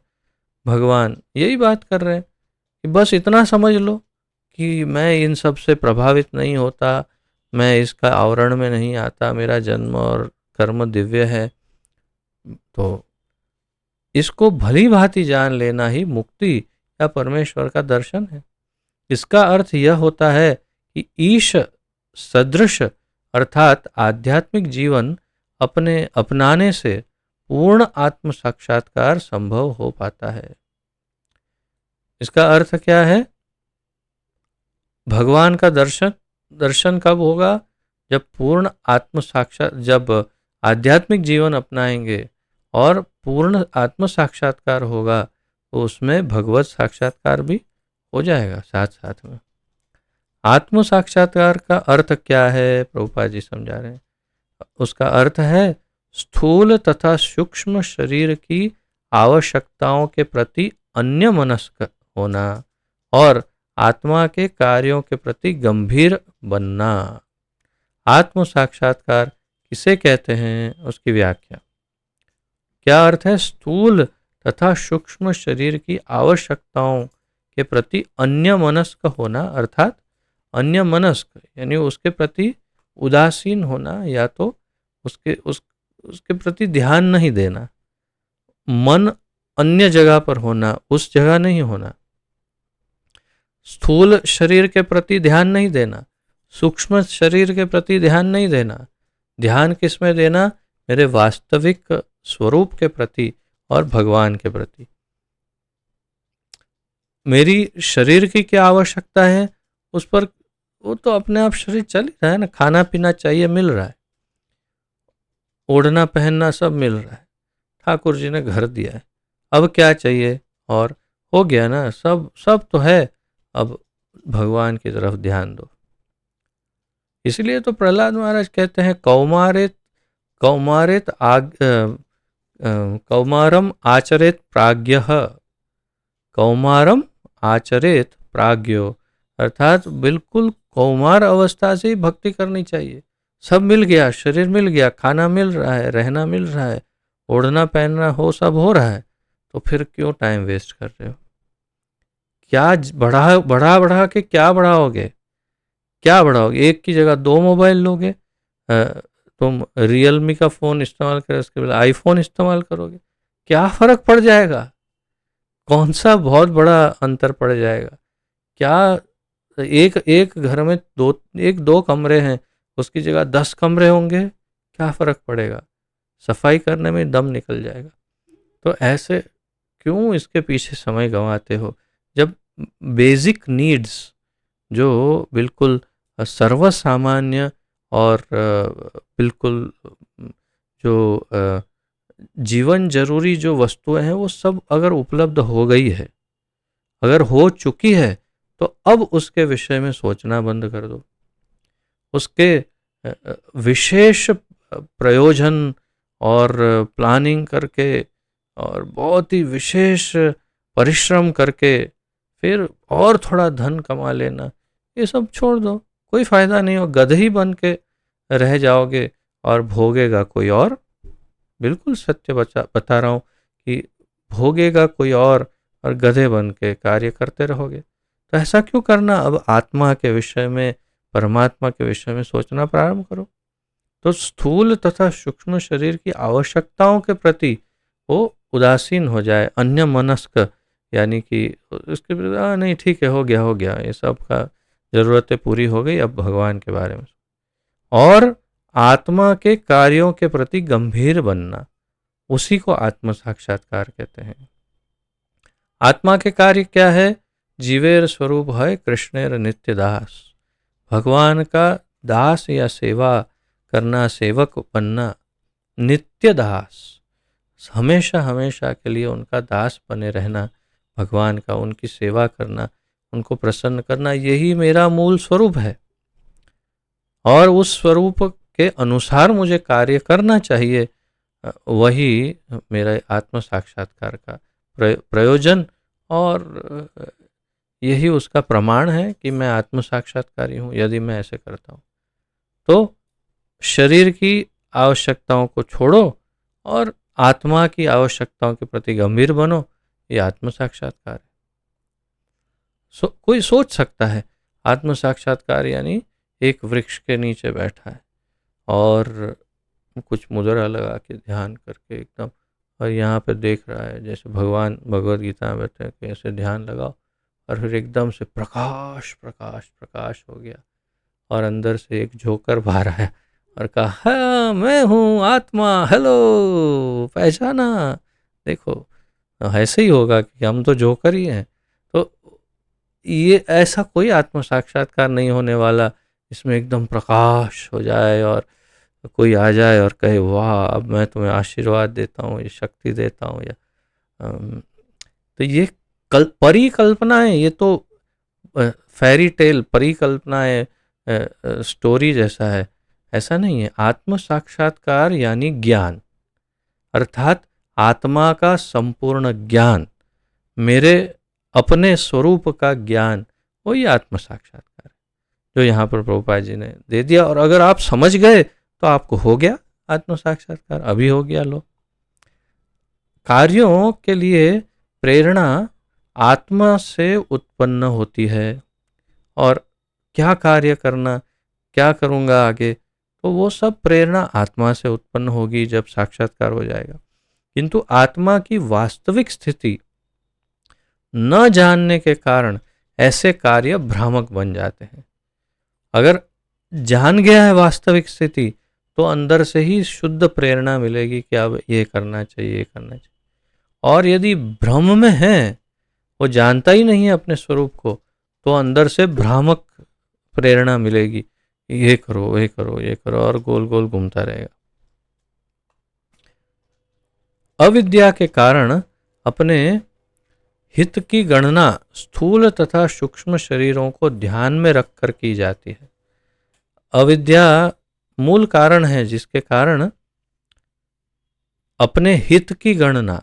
भगवान यही बात कर रहे हैं कि बस इतना समझ लो कि मैं इन सब से प्रभावित नहीं होता, मैं इसका आवरण में नहीं आता, मेरा जन्म और कर्म दिव्य है। तो इसको भली भांति जान लेना ही मुक्ति या परमेश्वर का दर्शन है। इसका अर्थ यह होता है कि ईश सदृश अर्थात आध्यात्मिक जीवन अपनाने से पूर्ण आत्म साक्षात्कार संभव हो पाता है। इसका अर्थ क्या है? भगवान का दर्शन कब होगा? जब पूर्ण आत्म साक्षात, जब आध्यात्मिक जीवन अपनाएंगे और पूर्ण आत्म साक्षात्कार होगा, तो उसमें भगवत साक्षात्कार भी हो जाएगा साथ साथ में। आत्म साक्षात्कार का अर्थ क्या है? प्रभुपाद जी समझा रहे हैं। उसका अर्थ है स्थूल तथा सूक्ष्म शरीर की आवश्यकताओं के प्रति अन्यमनस्क होना और आत्मा के कार्यों के प्रति गंभीर बनना। आत्म साक्षात्कार किसे कहते हैं? उसकी व्याख्या। क्या अर्थ है? स्थूल तथा सूक्ष्म शरीर की आवश्यकताओं के प्रति अन्यमनस्क होना, अर्थात अन्यमनस्क यानी उसके प्रति उदासीन होना, या तो उसके प्रति ध्यान नहीं देना, मन अन्य जगह पर होना, उस जगह नहीं होना। स्थूल शरीर के प्रति ध्यान नहीं देना, सूक्ष्म शरीर के प्रति ध्यान नहीं देना। ध्यान किस में देना? मेरे वास्तविक स्वरूप के प्रति और भगवान के प्रति। मेरी शरीर की क्या आवश्यकता है उस पर, वो तो अपने आप शरीर चल ही रहा है ना। खाना पीना चाहिए, मिल रहा है, ओढ़ना पहनना सब मिल रहा है, ठाकुर जी ने घर दिया है, अब क्या चाहिए? और हो गया ना, सब तो है, अब भगवान की तरफ ध्यान दो। इसलिए तो प्रहलाद महाराज कहते हैं कौमारम आचरेत प्राज्ञः, कौमारम आचरेत प्राज्ञो, अर्थात बिल्कुल कौमार अवस्था से ही भक्ति करनी चाहिए। सब मिल गया, शरीर मिल गया, खाना मिल रहा है, रहना मिल रहा है, ओढ़ना पहनना सब हो रहा है, तो फिर क्यों टाइम वेस्ट कर रहे हो? क्या बढ़ा के क्या बढ़ाओगे? एक की जगह 2 मोबाइल लोगे, तुम रियलमी का फ़ोन इस्तेमाल करें, उसके बाद आईफोन इस्तेमाल करोगे, क्या फ़र्क पड़ जाएगा? कौन सा बहुत बड़ा अंतर पड़ जाएगा? क्या एक घर में दो कमरे हैं, उसकी जगह 10 कमरे होंगे, क्या फ़र्क पड़ेगा? सफाई करने में दम निकल जाएगा। तो ऐसे क्यों इसके पीछे समय गंवाते हो, जब बेसिक नीड्स जो बिल्कुल सर्वसामान्य और बिल्कुल जो जीवन जरूरी जो वस्तुएं हैं वो सब अगर उपलब्ध हो गई है, अगर हो चुकी है, तो अब उसके विषय में सोचना बंद कर दो। उसके विशेष प्रयोजन और प्लानिंग करके और बहुत ही विशेष परिश्रम करके फिर और थोड़ा धन कमा लेना, ये सब छोड़ दो, कोई फायदा नहीं हो। गधे बन के रह जाओगे और भोगेगा कोई और। बिल्कुल सत्य बता रहा हूँ कि भोगेगा कोई और गधे बन के कार्य करते रहोगे। तो ऐसा क्यों करना? अब आत्मा के विषय में, परमात्मा के विषय में सोचना प्रारंभ करो। तो स्थूल तथा सूक्ष्म शरीर की आवश्यकताओं के प्रति वो उदासीन हो जाए, अन्य मनस्क, यानी कि उसके नहीं ठीक है, हो गया ये सब का जरूरतें पूरी हो गई, अब भगवान के बारे में। और आत्मा के कार्यों के प्रति गंभीर बनना, उसी को आत्म साक्षात्कार कहते हैं। आत्मा के कार्य क्या है? जीवेर स्वरूप है कृष्णेर नित्य दास। भगवान का दास या सेवा करना, सेवक बनना, नित्य दास, हमेशा हमेशा के लिए उनका दास बने रहना, भगवान का, उनकी सेवा करना, उनको प्रसन्न करना, यही मेरा मूल स्वरूप है। और उस स्वरूप के अनुसार मुझे कार्य करना चाहिए, वही मेरा आत्म साक्षात्कार का प्रयोजन और यही उसका प्रमाण है कि मैं आत्म साक्षात्कारी हूँ, यदि मैं ऐसे करता हूँ। तो शरीर की आवश्यकताओं को छोड़ो और आत्मा की आवश्यकताओं के प्रति गंभीर बनो, ये आत्म साक्षात्कार है। कोई सोच सकता है आत्म साक्षात्कार यानी एक वृक्ष के नीचे बैठा है और कुछ मुद्रा लगा के ध्यान करके एकदम, और यहाँ पे देख रहा है जैसे भगवान भगवद गीता में बैठे हैं कि ऐसे ध्यान लगाओ, और फिर एकदम से प्रकाश प्रकाश प्रकाश हो गया और अंदर से एक जोकर बाहर आया और कहा, हाँ मैं हूँ आत्मा, हेलो, पहचाना? देखो ऐसे ही होगा कि हम तो जोकर ही हैं। तो ये ऐसा कोई आत्म साक्षात्कार नहीं होने वाला इसमें एकदम प्रकाश हो जाए और कोई आ जाए और कहे वाह अब मैं तुम्हें आशीर्वाद देता हूँ, ये शक्ति देता हूँ, या तो ये परिकल्पना है, ये तो फेरी टेल, परिकल्पना है, स्टोरी जैसा है, ऐसा नहीं है। आत्म साक्षात्कार यानी ज्ञान, अर्थात आत्मा का संपूर्ण ज्ञान, मेरे अपने स्वरूप का ज्ञान, वही आत्म साक्षात्कार है जो यहाँ पर प्रभुपाद जी ने दे दिया। और अगर आप समझ गए तो आपको हो गया आत्म साक्षात्कार, अभी हो गया। लो, कार्यों के लिए प्रेरणा आत्मा से उत्पन्न होती है, और क्या कार्य करना, क्या करूँगा आगे, तो वो सब प्रेरणा आत्मा से उत्पन्न होगी जब साक्षात्कार हो जाएगा। किंतु आत्मा की वास्तविक स्थिति न जानने के कारण ऐसे कार्य भ्रामक बन जाते हैं। अगर जान गया है वास्तविक स्थिति तो अंदर से ही शुद्ध प्रेरणा मिलेगी कि अब ये करना चाहिए, ये करना चाहिए। और यदि भ्रम में है, वो जानता ही नहीं है अपने स्वरूप को, तो अंदर से भ्रामक प्रेरणा मिलेगी, ये करो, ये करो, ये करो, और गोल गोल घूमता रहेगा। अविद्या के कारण अपने हित की गणना स्थूल तथा सूक्ष्म शरीरों को ध्यान में रखकर की जाती है। अविद्या मूल कारण है जिसके कारण अपने हित की गणना,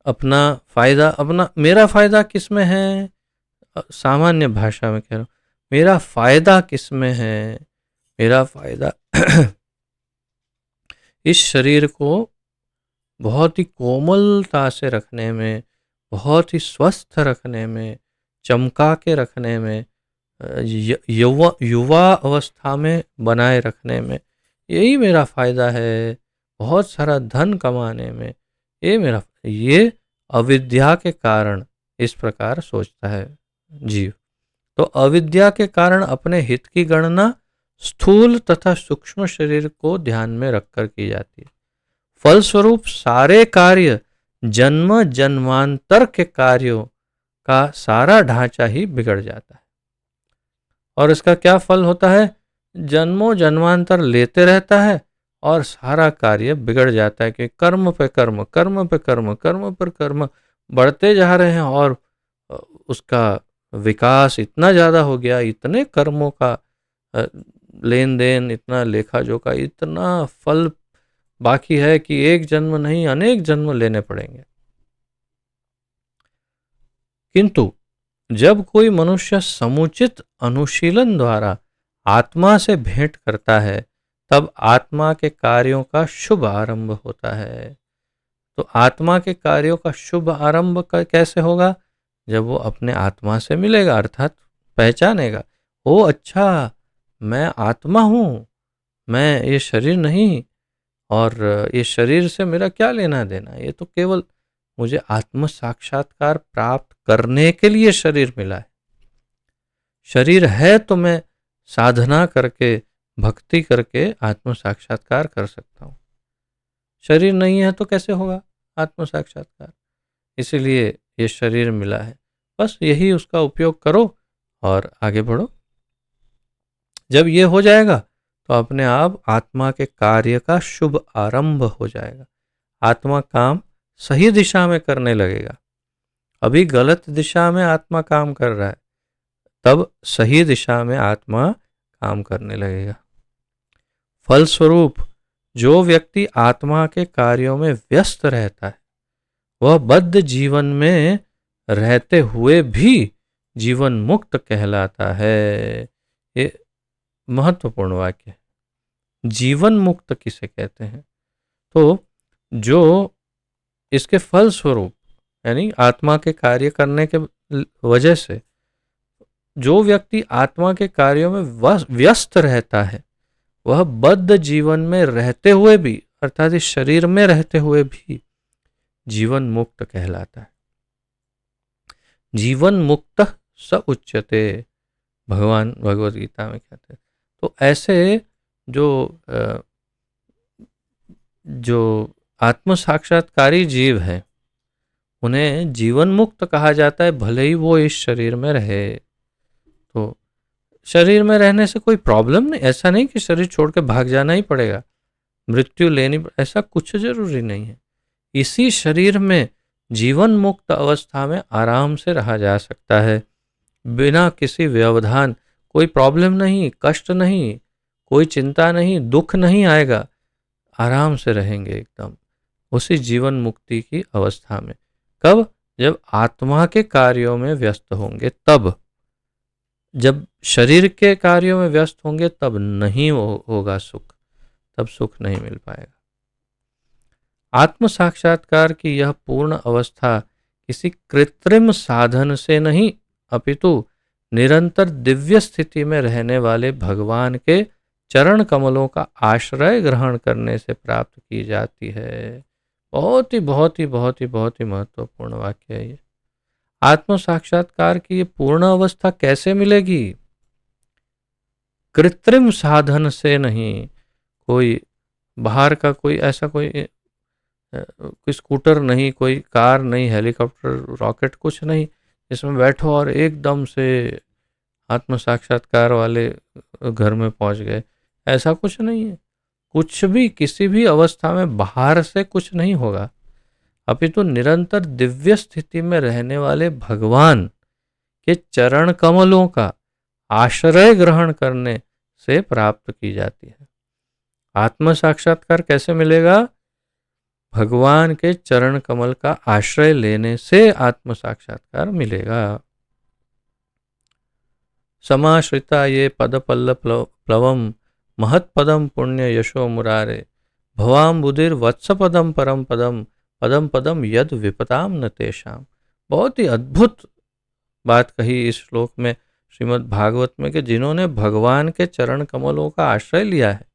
अपना फायदा, अपना मेरा फायदा किस में है, सामान्य भाषा में कह रहा हूं, मेरा फायदा किस में है, मेरा फायदा इस शरीर को बहुत ही कोमलता से रखने में, बहुत ही स्वस्थ रखने में, चमका के रखने में, युवा अवस्था में बनाए रखने में, यही मेरा फायदा है। बहुत सारा धन कमाने में ये अविद्या के कारण इस प्रकार सोचता है जीव। तो अविद्या के कारण अपने हित की गणना स्थूल तथा सूक्ष्म शरीर को ध्यान में रखकर की जाती है। फलस्वरूप सारे कार्य, जन्म जन्मांतर के कार्यों का सारा ढांचा ही बिगड़ जाता है। और इसका क्या फल होता है? जन्मों जन्मांतर लेते रहता है और सारा कार्य बिगड़ जाता है कि कर्म पे कर्म, कर्म पे कर्म, कर्म पर कर्म बढ़ते जा रहे हैं और उसका विकास इतना ज़्यादा हो गया, इतने कर्मों का लेन देन, इतना लेखा जोखा, इतना फल बाकी है कि एक जन्म नहीं अनेक जन्म लेने पड़ेंगे। किंतु जब कोई मनुष्य समुचित अनुशीलन द्वारा आत्मा से भेंट करता है तब आत्मा के कार्यों का शुभ आरंभ होता है। तो आत्मा के कार्यों का शुभ आरंभ कैसे होगा? जब वो अपने आत्मा से मिलेगा, अर्थात पहचानेगा, ओ अच्छा मैं आत्मा हूँ, मैं ये शरीर नहीं, और ये शरीर से मेरा क्या लेना देना, ये तो केवल मुझे आत्म साक्षात्कार प्राप्त करने के लिए शरीर मिला है। शरीर है तो मैं साधना करके, भक्ति करके आत्म साक्षात्कार कर सकता हूँ। शरीर नहीं है तो कैसे होगा आत्म साक्षात्कार? इसीलिए ये शरीर मिला है, बस यही उसका उपयोग करो और आगे बढ़ो। जब ये हो जाएगा तो अपने आप आत्मा के कार्य का शुभ आरंभ हो जाएगा। आत्मा काम सही दिशा में करने लगेगा। अभी गलत दिशा में आत्मा काम कर रहा है, तब सही दिशा में आत्मा काम करने लगेगा। फलस्वरूप जो व्यक्ति आत्मा के कार्यों में व्यस्त रहता है वह बद्ध जीवन में रहते हुए भी जीवन मुक्त कहलाता है। ये महत्वपूर्ण वाक्य है। जीवन मुक्त किसे कहते हैं? तो जो इसके फलस्वरूप यानी आत्मा के कार्य करने के वजह से जो व्यक्ति आत्मा के कार्यों में व्यस्त रहता है वह बद्ध जीवन में रहते हुए भी, अर्थात इस शरीर में रहते हुए भी जीवन मुक्त कहलाता है। जीवन मुक्त स उच्यते, भगवान भगवद गीता में कहते हैं। तो ऐसे जो आत्म साक्षात्कारी जीव है उन्हें जीवन मुक्त कहा जाता है, भले ही वो इस शरीर में रहे। तो शरीर में रहने से कोई प्रॉब्लम नहीं, ऐसा नहीं कि शरीर छोड़ के भाग जाना ही पड़ेगा, मृत्यु लेनी, ऐसा कुछ जरूरी नहीं है। इसी शरीर में जीवन मुक्त अवस्था में आराम से रहा जा सकता है, बिना किसी व्यवधान। कोई प्रॉब्लम नहीं, कष्ट नहीं, कोई चिंता नहीं, दुख नहीं आएगा, आराम से रहेंगे एकदम उसी जीवन मुक्ति की अवस्था में। कब? जब आत्मा के कार्यों में व्यस्त होंगे तब। जब शरीर के कार्यों में व्यस्त होंगे तब नहीं होगा सुख, तब सुख नहीं मिल पाएगा। आत्म साक्षात्कार की यह पूर्ण अवस्था किसी कृत्रिम साधन से नहीं अपितु निरंतर दिव्य स्थिति में रहने वाले भगवान के चरण कमलों का आश्रय ग्रहण करने से प्राप्त की जाती है। बहुत ही बहुत ही बहुत ही बहुत ही महत्वपूर्ण वाक्य है ये। आत्म साक्षात्कार की ये पूर्ण अवस्था कैसे मिलेगी? कृत्रिम साधन से नहीं। कोई बाहर का कोई ऐसा कोई स्कूटर नहीं, कोई कार नहीं, हेलीकॉप्टर, रॉकेट कुछ नहीं जिसमें बैठो और एकदम से आत्म साक्षात्कार वाले घर में पहुंच गए, ऐसा कुछ नहीं है। कुछ भी किसी भी अवस्था में बाहर से कुछ नहीं होगा, अपितु निरंतर दिव्य स्थिति में रहने वाले भगवान के चरण कमलों का आश्रय ग्रहण करने से प्राप्त की जाती है। आत्म साक्षात्कार कैसे मिलेगा? भगवान के चरण कमल का आश्रय लेने से आत्म साक्षात्कार मिलेगा। समाश्रिता ये पद पल्ल प्लवम महत्पदम पुण्य यशो मुरारे भवाम्बुधिर वत्सपदम परम पदम पदम पदम यद विपताम न तेषाम। बहुत ही अद्भुत बात कही इस श्लोक में श्रीमद् भागवत में कि जिन्होंने भगवान के चरण कमलों का आश्रय लिया है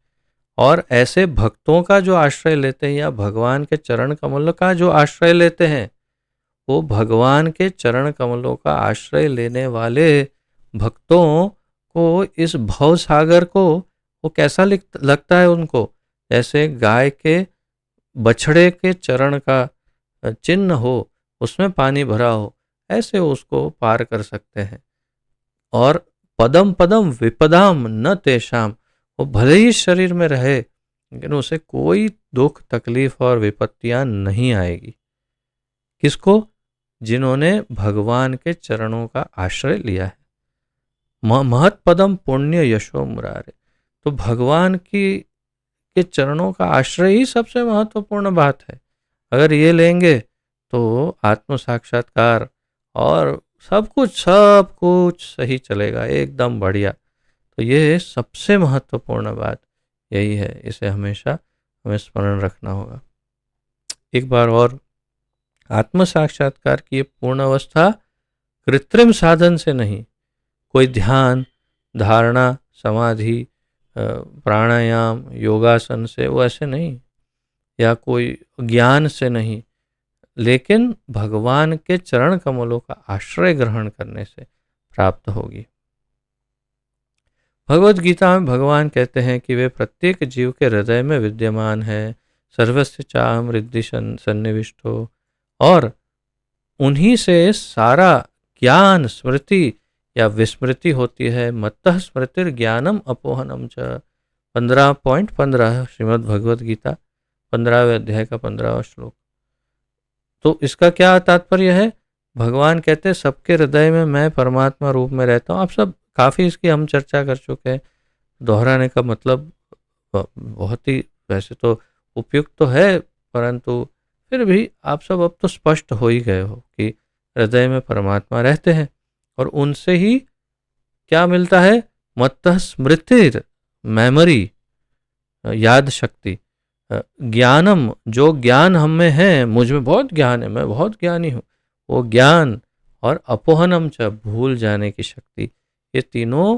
और ऐसे भक्तों का जो आश्रय लेते हैं या भगवान के चरण कमलों का जो आश्रय लेते हैं, वो भगवान के चरण कमलों का आश्रय लेने वाले भक्तों को इस भव सागर को वो कैसा लगता है उनको? जैसे गाय के बछड़े के चरण का चिन्ह हो, उसमें पानी भरा हो, ऐसे उसको पार कर सकते हैं। और पदम पदम विपदाम न तेषाम, वो भले ही शरीर में रहे लेकिन उसे कोई दुख तकलीफ और विपत्तियां नहीं आएगी। किसको? जिन्होंने भगवान के चरणों का आश्रय लिया है। महत्पदम पुण्य यशो मुरारे, तो भगवान की के चरणों का आश्रय ही सबसे महत्वपूर्ण बात है। अगर ये लेंगे तो आत्म साक्षात्कार और सब कुछ सही चलेगा, एकदम बढ़िया। तो ये सबसे महत्वपूर्ण बात यही है, इसे हमेशा हमें स्मरण रखना होगा। एक बार और, आत्म साक्षात्कार की पूर्ण अवस्था कृत्रिम साधन से नहीं, कोई ध्यान, धारणा, समाधि, प्राणायाम, योगासन से, वो ऐसे नहीं, या कोई ज्ञान से नहीं, लेकिन भगवान के चरण कमलों का आश्रय ग्रहण करने से प्राप्त होगी। भगवद गीता में भगवान कहते हैं कि वे प्रत्येक जीव के हृदय में विद्यमान है, सर्वस्य चाहम हृदि सन्निविष्टो, और उन्हीं से सारा ज्ञान स्मृति या विस्मृति होती है। मत्तः स्मृतिर ज्ञानम अपोहनम च, 15.15 श्रीमद् भगवद गीता 15वें अध्याय का 15वां श्लोक। तो इसका क्या तात्पर्य है? भगवान कहते हैं सबके हृदय में मैं परमात्मा रूप में रहता हूँ। आप सब काफ़ी इसकी हम चर्चा कर चुके हैं, दोहराने का मतलब बहुत ही वैसे तो उपयुक्त तो है, परंतु फिर भी आप सब अब तो स्पष्ट हो ही गए हो कि हृदय में परमात्मा रहते हैं, और उनसे ही क्या मिलता है? मत्तः स्मृतिर, मेमोरी, याद शक्ति, ज्ञानम, जो ज्ञान हम में है, मुझ में बहुत ज्ञान है, मैं बहुत ज्ञानी हूँ, वो ज्ञान, और अपोहनम च, भूल जाने की शक्ति, ये तीनों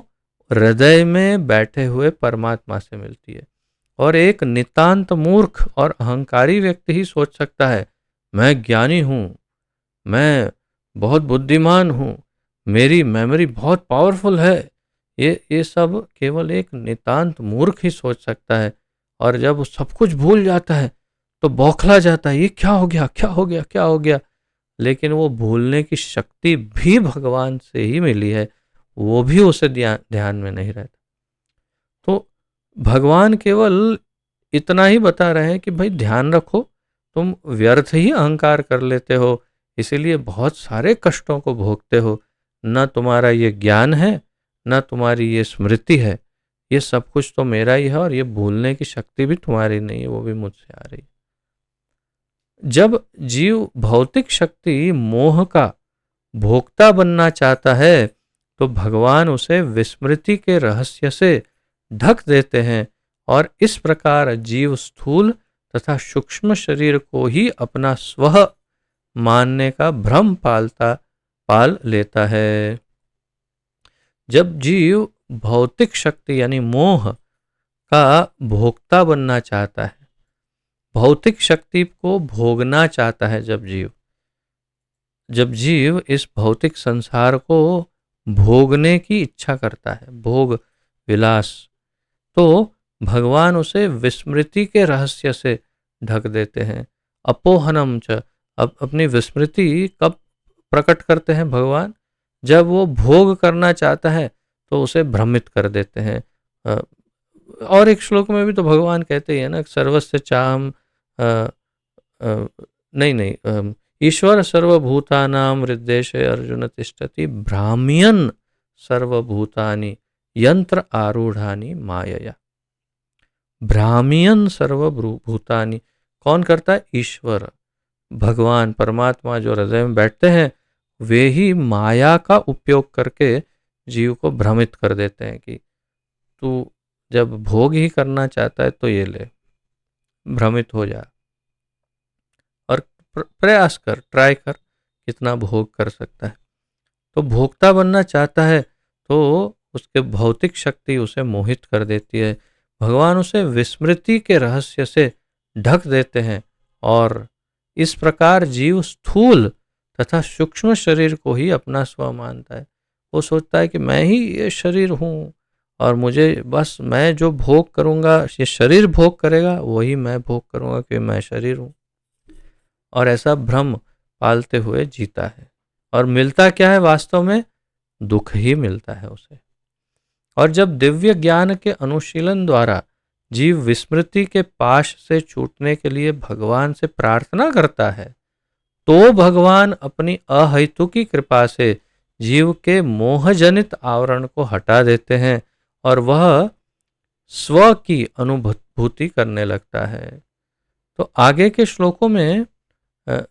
हृदय में बैठे हुए परमात्मा से मिलती है। और एक नितांत मूर्ख और अहंकारी व्यक्ति ही सोच सकता है मैं ज्ञानी हूँ, मैं बहुत बुद्धिमान हूँ, मेरी मेमोरी बहुत पावरफुल है। ये सब केवल एक नितांत मूर्ख ही सोच सकता है, और जब वो सब कुछ भूल जाता है तो बौखला जाता है, ये क्या हो गया, क्या हो गया, क्या हो गया। लेकिन वो भूलने की शक्ति भी भगवान से ही मिली है, वो भी उसे ध्यान में नहीं रहता। तो भगवान केवल इतना ही बता रहे हैं कि भाई ध्यान रखो, तुम व्यर्थ ही अहंकार कर लेते हो, इसीलिए बहुत सारे कष्टों को भोगते हो। न तुम्हारा ये ज्ञान है, न तुम्हारी ये स्मृति है, ये सब कुछ तो मेरा ही है, और ये भूलने की शक्ति भी तुम्हारी नहीं है, वो भी मुझसे आ रही है। जब जीव भौतिक शक्ति मोह का भोक्ता बनना चाहता है तो भगवान उसे विस्मृति के रहस्य से ढक देते हैं, और इस प्रकार जीव स्थूल तथा सूक्ष्म शरीर को ही अपना स्व मानने का भ्रम पाल लेता है। जब जीव भौतिक शक्ति यानी मोह का भोक्ता बनना चाहता है, भौतिक शक्ति को भोगना चाहता है, जब जीव इस भौतिक संसार को भोगने की इच्छा करता है, भोग विलास, तो भगवान उसे विस्मृति के रहस्य से ढक देते हैं। अपोहनम च, अब अपनी विस्मृति कब प्रकट करते हैं भगवान? जब वो भोग करना चाहता है तो उसे भ्रमित कर देते हैं। और एक श्लोक में भी तो भगवान कहते हैं ना, सर्वस्य चाहम, नहीं, ईश्वर सर्वभूतानां हृद्देशे अर्जुन तिष्ठति भ्राम्यन् सर्वभूतानि यंत्र आरूढ़ानि मायया। भ्राम्यन् सर्वभूतानि कौन करता है? ईश्वर, भगवान, परमात्मा जो हृदय में बैठते हैं, वे ही माया का उपयोग करके जीव को भ्रमित कर देते हैं कि तू जब भोग ही करना चाहता है तो ये ले, भ्रमित हो जा और प्रयास कर, ट्राई कर, कितना भोग कर सकता है। तो भोक्ता बनना चाहता है तो उसके भौतिक शक्ति उसे मोहित कर देती है। भगवान उसे विस्मृति के रहस्य से ढक देते हैं, और इस प्रकार जीव स्थूल तथा सूक्ष्म शरीर को ही अपना स्व मानता है। वो सोचता है कि मैं ही ये शरीर हूँ, और मुझे बस मैं जो भोग करूँगा, ये शरीर भोग करेगा, वही मैं भोग करूँगा कि मैं शरीर हूँ। और ऐसा भ्रम पालते हुए जीता है, और मिलता क्या है वास्तव में? दुख ही मिलता है उसे। और जब दिव्य ज्ञान के अनुशीलन द्वारा जीव विस्मृति के पाश से छूटने के लिए भगवान से प्रार्थना करता है, तो भगवान अपनी अहैतुकी कृपा से जीव के मोहजनित आवरण को हटा देते हैं और वह स्व की अनुभूति करने लगता है। तो आगे के श्लोकों में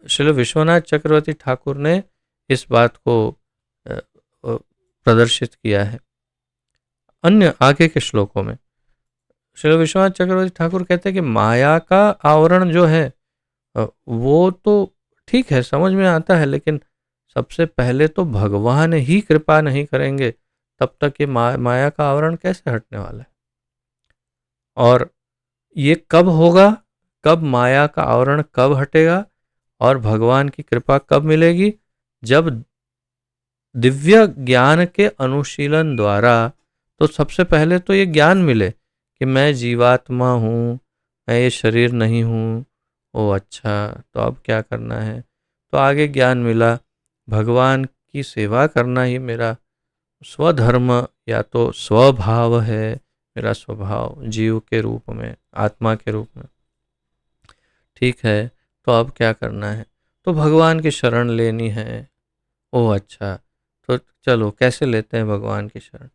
श्रील विश्वनाथ चक्रवर्ती ठाकुर ने इस बात को प्रदर्शित किया है। अन्य आगे के श्लोकों में श्रील विश्वनाथ चक्रवर्ती ठाकुर कहते हैं कि माया का आवरण जो है वो तो ठीक है, समझ में आता है, लेकिन सबसे पहले तो भगवान ही कृपा नहीं करेंगे तब तक ये माया का आवरण कैसे हटने वाला है। और ये कब होगा, कब माया का आवरण कब हटेगा और भगवान की कृपा कब मिलेगी? जब दिव्य ज्ञान के अनुशीलन द्वारा, तो सबसे पहले तो ये ज्ञान मिले कि मैं जीवात्मा हूँ, मैं ये शरीर नहीं हूँ। ओ अच्छा, तो अब क्या करना है? तो आगे ज्ञान मिला भगवान की सेवा करना ही मेरा स्वधर्म या तो स्वभाव है, मेरा स्वभाव जीव के रूप में, आत्मा के रूप में। ठीक है, तो अब क्या करना है? तो भगवान की शरण लेनी है। ओह अच्छा, तो चलो कैसे लेते हैं भगवान की शरण?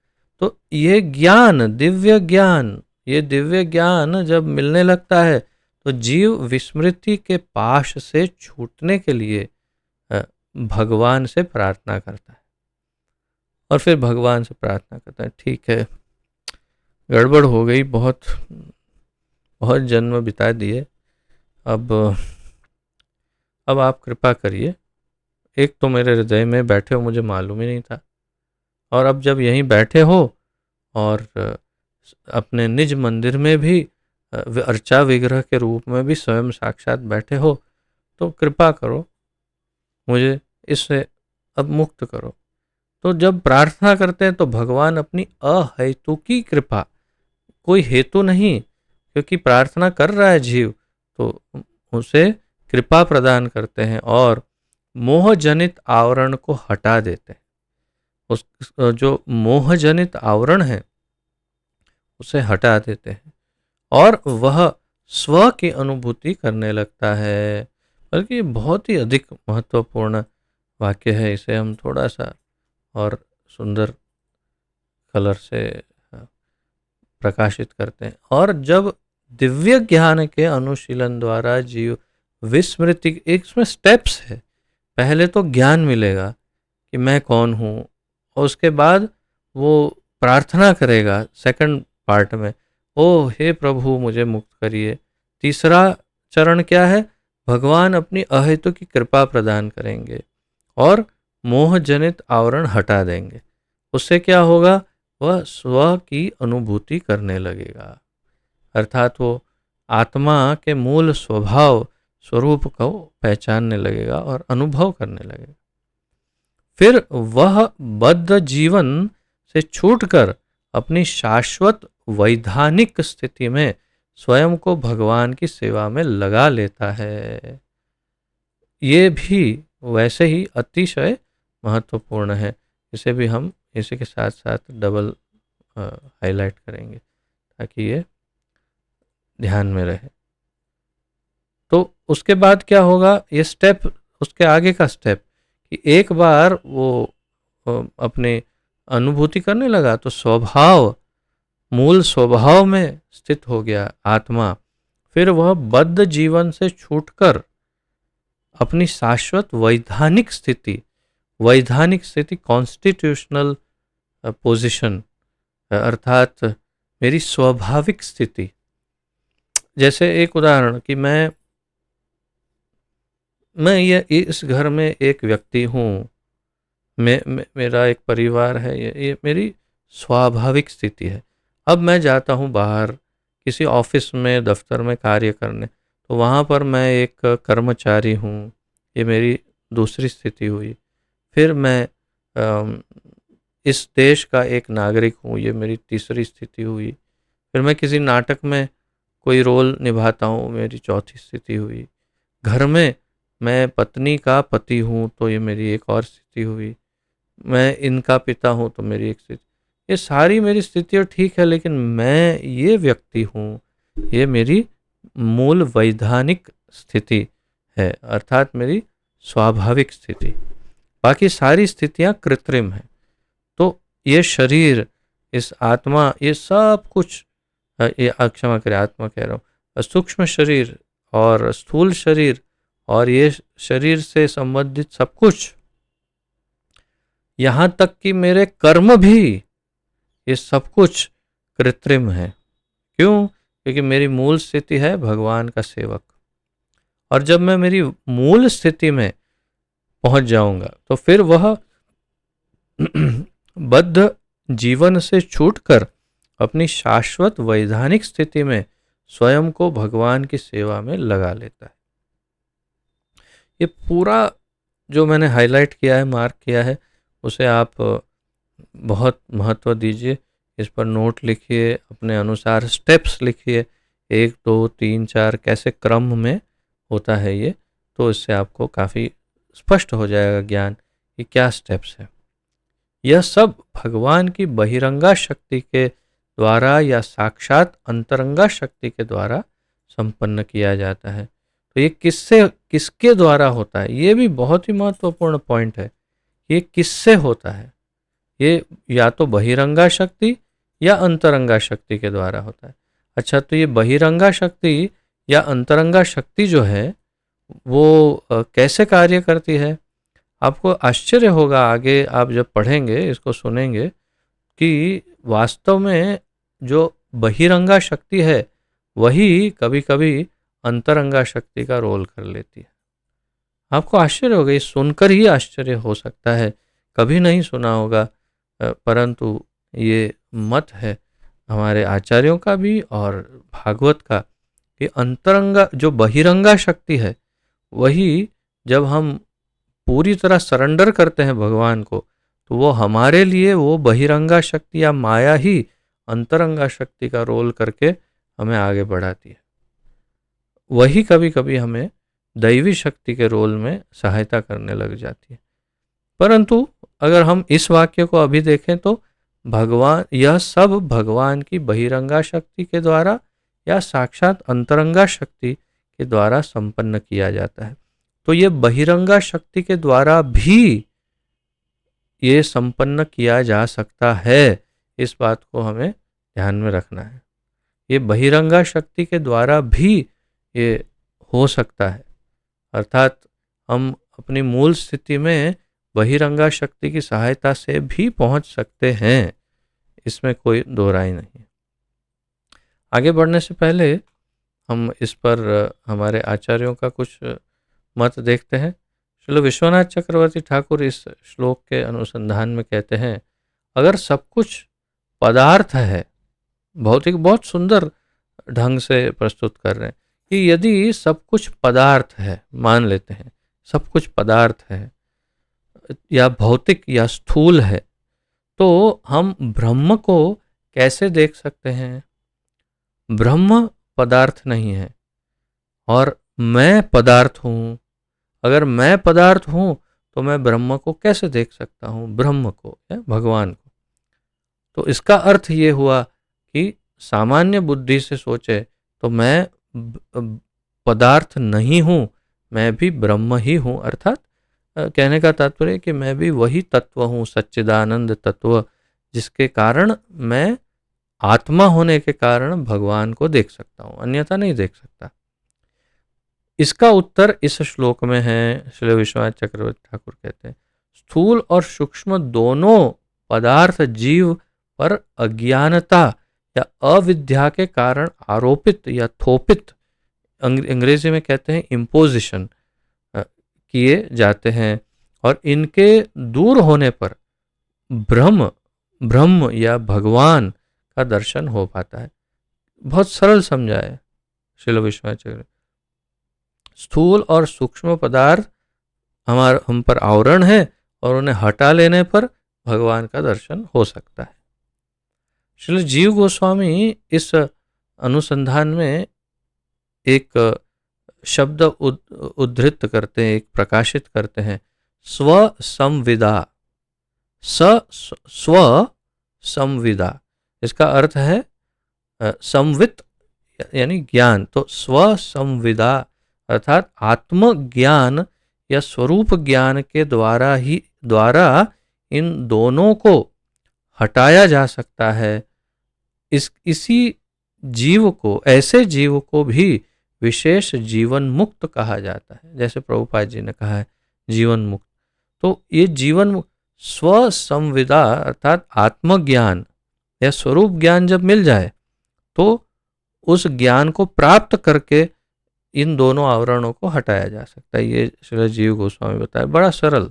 तो ये ज्ञान, दिव्य ज्ञान, ये दिव्य ज्ञान जब मिलने लगता है तो जीव विस्मृति के पाश से छूटने के लिए भगवान से प्रार्थना करता है। और फिर भगवान से प्रार्थना करता है, ठीक है गड़बड़ हो गई, बहुत बहुत जन्म बिता दिए, अब आप कृपा करिए। एक तो मेरे हृदय में बैठे हो, मुझे मालूम ही नहीं था, और अब जब यहीं बैठे हो और अपने निज मंदिर में भी अर्चा विग्रह के रूप में भी स्वयं साक्षात बैठे हो, तो कृपा करो, मुझे इससे अब मुक्त करो। तो जब प्रार्थना करते हैं तो भगवान अपनी अहेतुकी कृपा, कोई हेतु नहीं, क्योंकि प्रार्थना कर रहा है जीव, तो उसे कृपा प्रदान करते हैं और मोहजनित आवरण को हटा देते हैं। उस जो मोहजनित आवरण है उसे हटा देते हैं और वह स्व की अनुभूति करने लगता है। बल्कि बहुत ही अधिक महत्वपूर्ण वाक्य है, इसे हम थोड़ा सा और सुंदर कलर से प्रकाशित करते हैं। और जब दिव्य ज्ञान के अनुशीलन द्वारा जीव विस्मृति, एक इसमें स्टेप्स है, पहले तो ज्ञान मिलेगा कि मैं कौन हूँ, और उसके बाद वो प्रार्थना करेगा सेकंड पार्ट में, ओ हे प्रभु मुझे मुक्त करिए। तीसरा चरण क्या है? भगवान अपनी अहेतु की कृपा प्रदान करेंगे और मोहजनित आवरण हटा देंगे। उससे क्या होगा? वह स्व की अनुभूति करने लगेगा, अर्थात वो आत्मा के मूल स्वभाव स्वरूप को पहचानने लगेगा और अनुभव करने लगेगा। फिर वह बद्ध जीवन से छूटकर अपनी शाश्वत वैधानिक स्थिति में स्वयं को भगवान की सेवा में लगा लेता है। ये भी वैसे ही अतिशय महत्वपूर्ण है, इसे भी हम इसी के साथ साथ डबल हाईलाइट करेंगे ताकि ये ध्यान में रहे। तो उसके बाद क्या होगा? ये स्टेप, उसके आगे का स्टेप कि एक बार वो अपने अनुभूति करने लगा तो स्वभाव, मूल स्वभाव में स्थित हो गया आत्मा। फिर वह बद्ध जीवन से छूटकर अपनी शाश्वत वैधानिक स्थिति, वैधानिक स्थिति कॉन्स्टिट्यूशनल पोजीशन, अर्थात मेरी स्वाभाविक स्थिति। जैसे एक उदाहरण कि मैं ये इस घर में एक व्यक्ति हूँ, मेरा एक परिवार है, ये मेरी स्वाभाविक स्थिति है। अब मैं जाता हूँ बाहर किसी ऑफिस में, दफ्तर में कार्य करने, तो वहाँ पर मैं एक कर्मचारी हूँ, ये मेरी दूसरी स्थिति हुई। फिर मैं इस देश का एक नागरिक हूँ, ये मेरी तीसरी स्थिति हुई। फिर मैं किसी नाटक में कोई रोल निभाता हूँ, मेरी चौथी स्थिति हुई। घर में मैं पत्नी का पति हूँ, तो ये मेरी एक और स्थिति हुई। मैं इनका पिता हूँ, तो मेरी एक स्थिति। ये सारी मेरी स्थितियाँ ठीक है, लेकिन मैं ये व्यक्ति हूँ, ये मेरी मूल वैधानिक स्थिति है, अर्थात मेरी स्वाभाविक स्थिति। बाकी सारी स्थितियाँ कृत्रिम हैं। तो ये शरीर, इस आत्मा, ये सब कुछ, ये क्षमा करें, आत्मा कह रहा हूँ, सूक्ष्म शरीर और स्थूल शरीर और ये शरीर से संबंधित सब कुछ, यहाँ तक कि मेरे कर्म भी, ये सब कुछ कृत्रिम है। क्यों? क्योंकि मेरी मूल स्थिति है भगवान का सेवक। और जब मैं मेरी मूल स्थिति में पहुंच जाऊंगा तो फिर वह बद्ध जीवन से छूटकर अपनी शाश्वत वैधानिक स्थिति में स्वयं को भगवान की सेवा में लगा लेता है। ये पूरा जो मैंने हाईलाइट किया है, मार्क किया है, उसे आप बहुत महत्व दीजिए, इस पर नोट लिखिए, अपने अनुसार स्टेप्स लिखिए, 1 2 3 4 कैसे क्रम में होता है ये, तो इससे आपको काफ़ी स्पष्ट हो जाएगा ज्ञान कि क्या स्टेप्स है। यह सब भगवान की बहिरंगा शक्ति के द्वारा या साक्षात अंतरंगा शक्ति के द्वारा संपन्न किया जाता है। तो ये किसके द्वारा होता है, ये भी बहुत ही महत्वपूर्ण पॉइंट है। ये किससे होता है? ये या तो बहिरंगा शक्ति या अंतरंगा शक्ति के द्वारा होता है। अच्छा, तो ये बहिरंगा शक्ति या अंतरंगा शक्ति जो है वो कैसे कार्य करती है? आपको आश्चर्य होगा आगे आप जब पढ़ेंगे, इसको सुनेंगे, कि वास्तव में जो बहिरंगा शक्ति है वही कभी कभी अंतरंगा शक्ति का रोल कर लेती है। आपको आश्चर्य होगा, ये सुनकर ही आश्चर्य हो सकता है, कभी नहीं सुना होगा, परंतु ये मत है हमारे आचार्यों का भी और भागवत का कि अंतरंगा जो बहिरंगा शक्ति है वही जब हम पूरी तरह सरेंडर करते हैं भगवान को, तो वो हमारे लिए वो बहिरंगा शक्ति या माया ही अंतरंगा शक्ति का रोल करके हमें आगे बढ़ाती है। वही कभी कभी हमें दैवी शक्ति के रोल में सहायता करने लग जाती है। परंतु अगर हम इस वाक्य को अभी देखें तो भगवान, यह सब भगवान की बहिरंगा शक्ति के द्वारा या साक्षात अंतरंगा शक्ति के द्वारा संपन्न किया जाता है। तो ये बहिरंगा शक्ति के द्वारा भी ये संपन्न किया जा सकता है, इस बात को हमें ध्यान में रखना है। ये बहिरंगा शक्ति के द्वारा भी ये हो सकता है, अर्थात हम अपनी मूल स्थिति में बहिरंगा शक्ति की सहायता से भी पहुंच सकते हैं, इसमें कोई दो राय नहीं है। आगे बढ़ने से पहले हम इस पर हमारे आचार्यों का कुछ मत देखते हैं। श्रील विश्वनाथ चक्रवर्ती ठाकुर इस श्लोक के अनुसंधान में कहते हैं, अगर सब कुछ पदार्थ है, भौतिक बहुत सुंदर ढंग से प्रस्तुत कर रहे हैं कि यदि सब कुछ पदार्थ है, मान लेते हैं सब कुछ पदार्थ है या भौतिक या स्थूल है, तो हम ब्रह्म को कैसे देख सकते हैं? ब्रह्म पदार्थ नहीं है और मैं पदार्थ हूँ। अगर मैं पदार्थ हूँ तो मैं ब्रह्म को कैसे देख सकता हूँ? ब्रह्म को या भगवान को। तो इसका अर्थ ये हुआ कि सामान्य बुद्धि से सोचे तो मैं पदार्थ नहीं हूँ, मैं भी ब्रह्म ही हूँ। अर्थात कहने का तात्पर्य कि मैं भी वही तत्व हूँ, सच्चिदानंद तत्व, जिसके कारण मैं आत्मा होने के कारण भगवान को देख सकता हूँ, अन्यथा नहीं देख सकता। इसका उत्तर इस श्लोक में है। श्री विश्वनाथ चक्रवर्ती ठाकुर कहते हैं, स्थूल और सूक्ष्म दोनों पदार्थ जीव पर अज्ञानता या अविद्या के कारण आरोपित या थोपित, अंग्रेजी में कहते हैं इम्पोजिशन, किए जाते हैं और इनके दूर होने पर ब्रह्म या भगवान का दर्शन हो पाता है। बहुत सरल समझाए श्रील विश्वनाथ चक्रवर्ती। स्थूल और सूक्ष्म पदार्थ हम पर आवरण है और उन्हें हटा लेने पर भगवान का दर्शन हो सकता है। श्री जीव गोस्वामी इस अनुसंधान में एक शब्द उद्धृत करते हैं, एक प्रकाशित करते हैं, स्व संविदा। स्व संविदा, इसका अर्थ है संवित यानी ज्ञान। तो स्व संविदा अर्थात आत्मज्ञान या स्वरूप ज्ञान के द्वारा इन दोनों को हटाया जा सकता है। इसी जीव को, ऐसे जीव को भी विशेष जीवन मुक्त कहा जाता है, जैसे प्रभुपाद जी ने कहा है जीवन मुक्त। तो ये जीवन मुक्त स्व संविदा अर्थात आत्मज्ञान या स्वरूप ज्ञान जब मिल जाए तो उस ज्ञान को प्राप्त करके इन दोनों आवरणों को हटाया जा सकता है। ये श्री जीव गोस्वामी बताया, बड़ा सरल।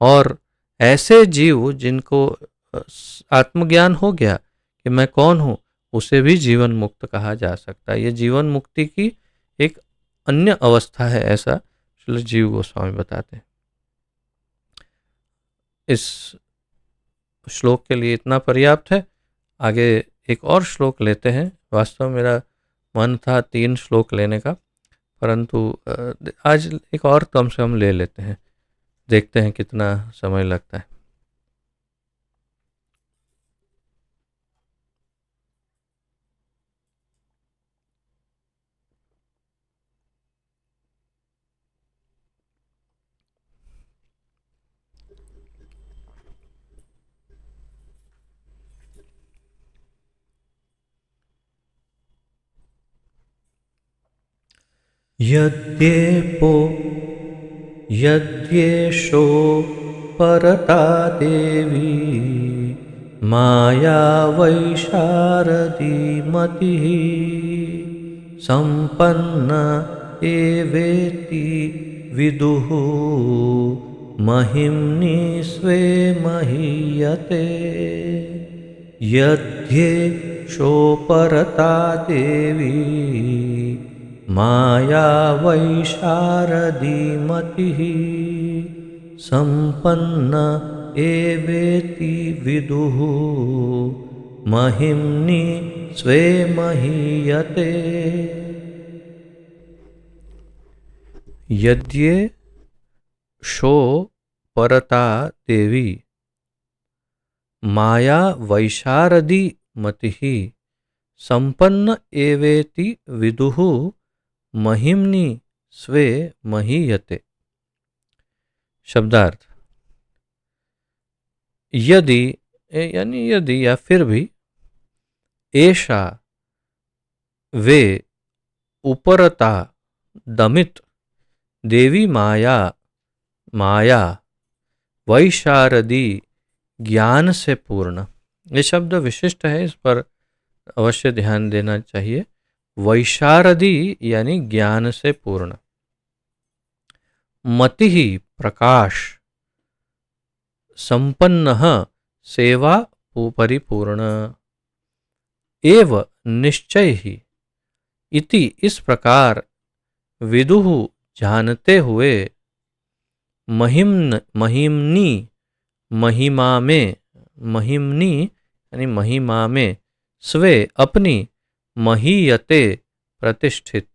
और ऐसे जीव जिनको आत्मज्ञान हो गया कि मैं कौन हूँ, उसे भी जीवन मुक्त कहा जा सकता है। ये जीवन मुक्ति की एक अन्य अवस्था है, ऐसा श्री जीव गोस्वामी बताते हैं। इस श्लोक के लिए इतना पर्याप्त है। आगे एक और श्लोक लेते हैं। वास्तव में मेरा मन था 3 श्लोक लेने का, परंतु आज एक और कम से कम ले लेते हैं, देखते हैं कितना समय लगता है। यद्येषो परता देवी माया वैशारदी मतिः संपन्न एवेति विदुः महिम्नि स्वे महीयते। यद्येषो परता देवी माया वैशारदी मतिः संपन्न एवेति विदुः महिम्नि स्वे महीयते। यद्ये शो परता देवी माया वैशारदी मतिः संपन्न एवेति विदुः महिम्नि स्वे महीयते। शब्दार्थ, यदि यानी यदि या फिर भी, ऐसा वे उपरता दमित देवी माया वैशारदी ज्ञान से पूर्ण। ये शब्द विशिष्ट है, इस पर अवश्य ध्यान देना चाहिए। वैशारदी यानी ज्ञान से पूर्ण। मति ही प्रकाश, संपन्न सेवा परिपूर्ण, एव निश्चय ही इति इस प्रकार विदुः जानते हुए महिम्नि महिमा में स्वे अपनी महीयते प्रतिष्ठित।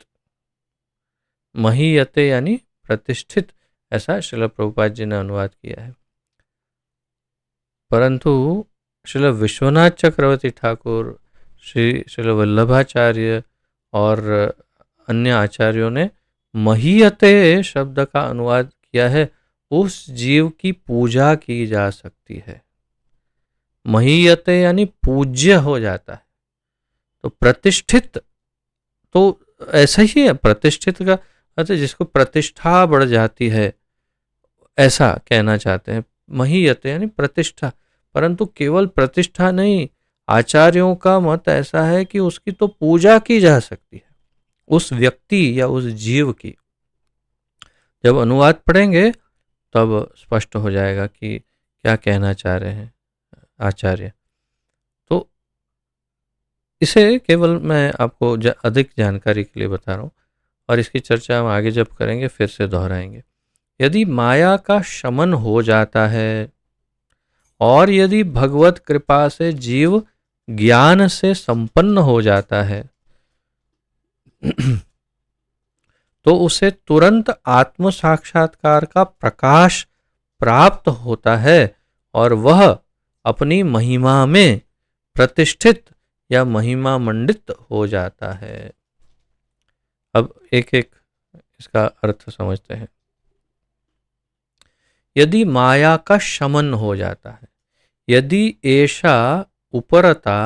महीयते यानी प्रतिष्ठित, ऐसा श्रील प्रभुपाद जी ने अनुवाद किया है। परंतु श्रील विश्वनाथ चक्रवर्ती ठाकुर, श्रील वल्लभाचार्य और अन्य आचार्यों ने महीयते शब्द का अनुवाद किया है, उस जीव की पूजा की जा सकती है। महीयते यानी पूज्य हो जाता है। तो प्रतिष्ठित तो ऐसा ही है, प्रतिष्ठित का अर्थ जिसको प्रतिष्ठा बढ़ जाती है, ऐसा कहना चाहते हैं। महीयते यानी प्रतिष्ठा, परंतु केवल प्रतिष्ठा नहीं, आचार्यों का मत ऐसा है कि उसकी तो पूजा की जा सकती है, उस व्यक्ति या उस जीव की। जब अनुवाद पढ़ेंगे तब स्पष्ट हो जाएगा कि क्या कहना चाह रहे हैं आचार्य। तो इसे केवल मैं आपको अधिक जानकारी के लिए बता रहा हूँ, और इसकी चर्चा हम आगे जब करेंगे फिर से दोहराएंगे। यदि माया का शमन हो जाता है और यदि भगवत कृपा से जीव ज्ञान से संपन्न हो जाता है तो उसे तुरंत आत्म साक्षात्कार का प्रकाश प्राप्त होता है और वह अपनी महिमा में प्रतिष्ठित या महिमा मंडित हो जाता है। अब एक एक इसका अर्थ समझते हैं। यदि माया का शमन हो जाता है, यदि ऐसा उपरता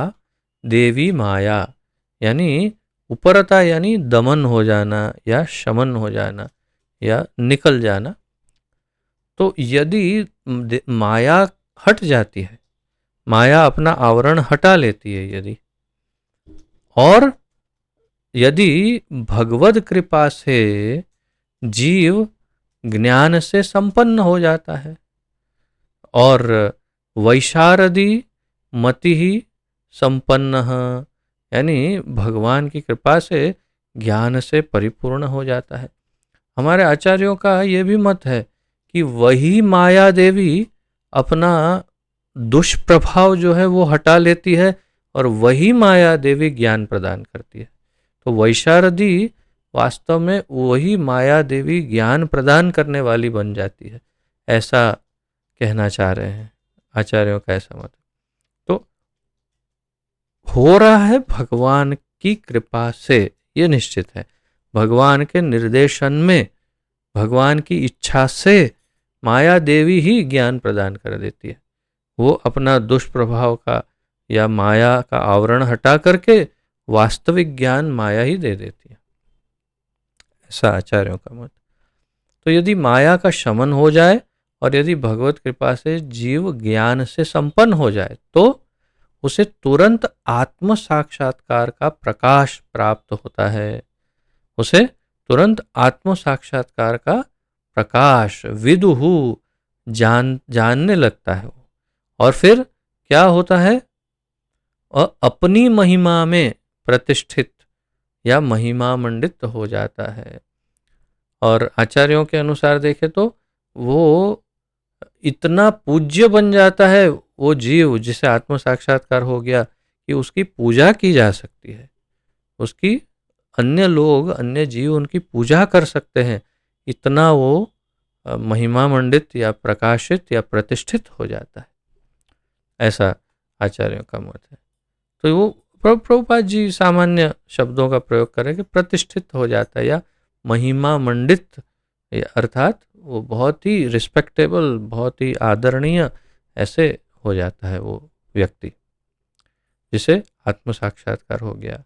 देवी माया, यानी उपरता यानी दमन हो जाना या शमन हो जाना या निकल जाना, तो यदि माया हट जाती है, माया अपना आवरण हटा लेती है यदि, और यदि भगवद कृपा से जीव ज्ञान से संपन्न हो जाता है और वैशारदी मति ही संपन्न, यानी भगवान की कृपा से ज्ञान से परिपूर्ण हो जाता है। हमारे आचार्यों का ये भी मत है कि वही माया देवी अपना दुष्प्रभाव जो है वो हटा लेती है और वही माया देवी ज्ञान प्रदान करती है। तो वैशारदी वास्तव में वही माया देवी ज्ञान प्रदान करने वाली बन जाती है, ऐसा कहना चाह रहे हैं आचार्यों का ऐसा मत। तो हो रहा है भगवान की कृपा से, ये निश्चित है। भगवान के निर्देशन में, भगवान की इच्छा से माया देवी ही ज्ञान प्रदान कर देती है। वो अपना दुष्प्रभाव का या माया का आवरण हटा करके वास्तविक ज्ञान माया ही दे देती है, ऐसा आचार्यों का मत। तो यदि माया का शमन हो जाए और यदि भगवत कृपा से जीव ज्ञान से संपन्न हो जाए तो उसे तुरंत आत्म साक्षात्कार का प्रकाश प्राप्त होता है। उसे तुरंत आत्म साक्षात्कार का प्रकाश विदुहु जानने लगता है। और फिर क्या होता है? अपनी महिमा में प्रतिष्ठित या महिमा मंडित हो जाता है। और आचार्यों के अनुसार देखें तो वो इतना पूज्य बन जाता है वो जीव जिसे आत्म साक्षात्कार हो गया कि उसकी पूजा की जा सकती है, उसकी अन्य लोग, अन्य जीव उनकी पूजा कर सकते हैं। इतना वो महिमा मंडित या प्रकाशित या प्रतिष्ठित हो जाता है, ऐसा आचार्यों का मत है। तो वो प्रभुपाद जी सामान्य शब्दों का प्रयोग करें कि प्रतिष्ठित हो जाता है या महिमा मंडित, अर्थात वो बहुत ही रिस्पेक्टेबल, बहुत ही आदरणीय ऐसे हो जाता है वो व्यक्ति जिसे आत्म साक्षात्कार हो गया।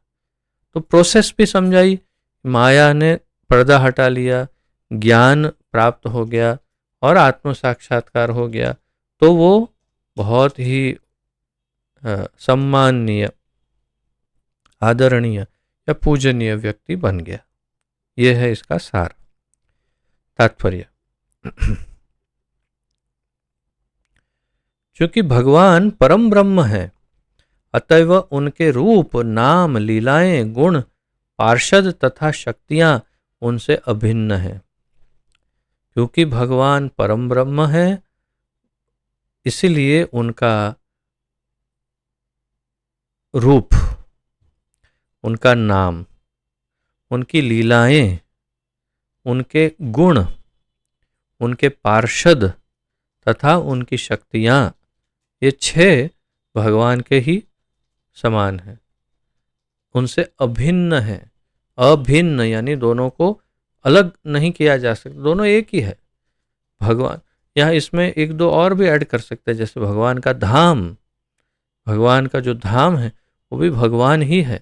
तो प्रोसेस भी समझाई, माया ने पर्दा हटा लिया, ज्ञान प्राप्त हो गया और आत्म साक्षात्कार हो गया, तो वो बहुत ही सम्माननीय, आदरणीय या पूजनीय व्यक्ति बन गया। यह है इसका सार, तात्पर्य। क्योंकि भगवान परम ब्रह्म है, अतएव उनके रूप, नाम, लीलाएं, गुण, पार्षद तथा शक्तियां उनसे अभिन्न है। क्योंकि भगवान परम ब्रह्म है, इसीलिए उनका रूप, उनका नाम, उनकी लीलाएं, उनके गुण, उनके पार्षद तथा उनकी शक्तियां, ये 6 भगवान के ही समान हैं, उनसे अभिन्न है। अभिन्न यानी दोनों को अलग नहीं किया जा सकता, दोनों एक ही है। भगवान, यहाँ इसमें 1-2 और भी ऐड कर सकते हैं, जैसे भगवान का धाम, भगवान का जो धाम है वो भी भगवान ही है,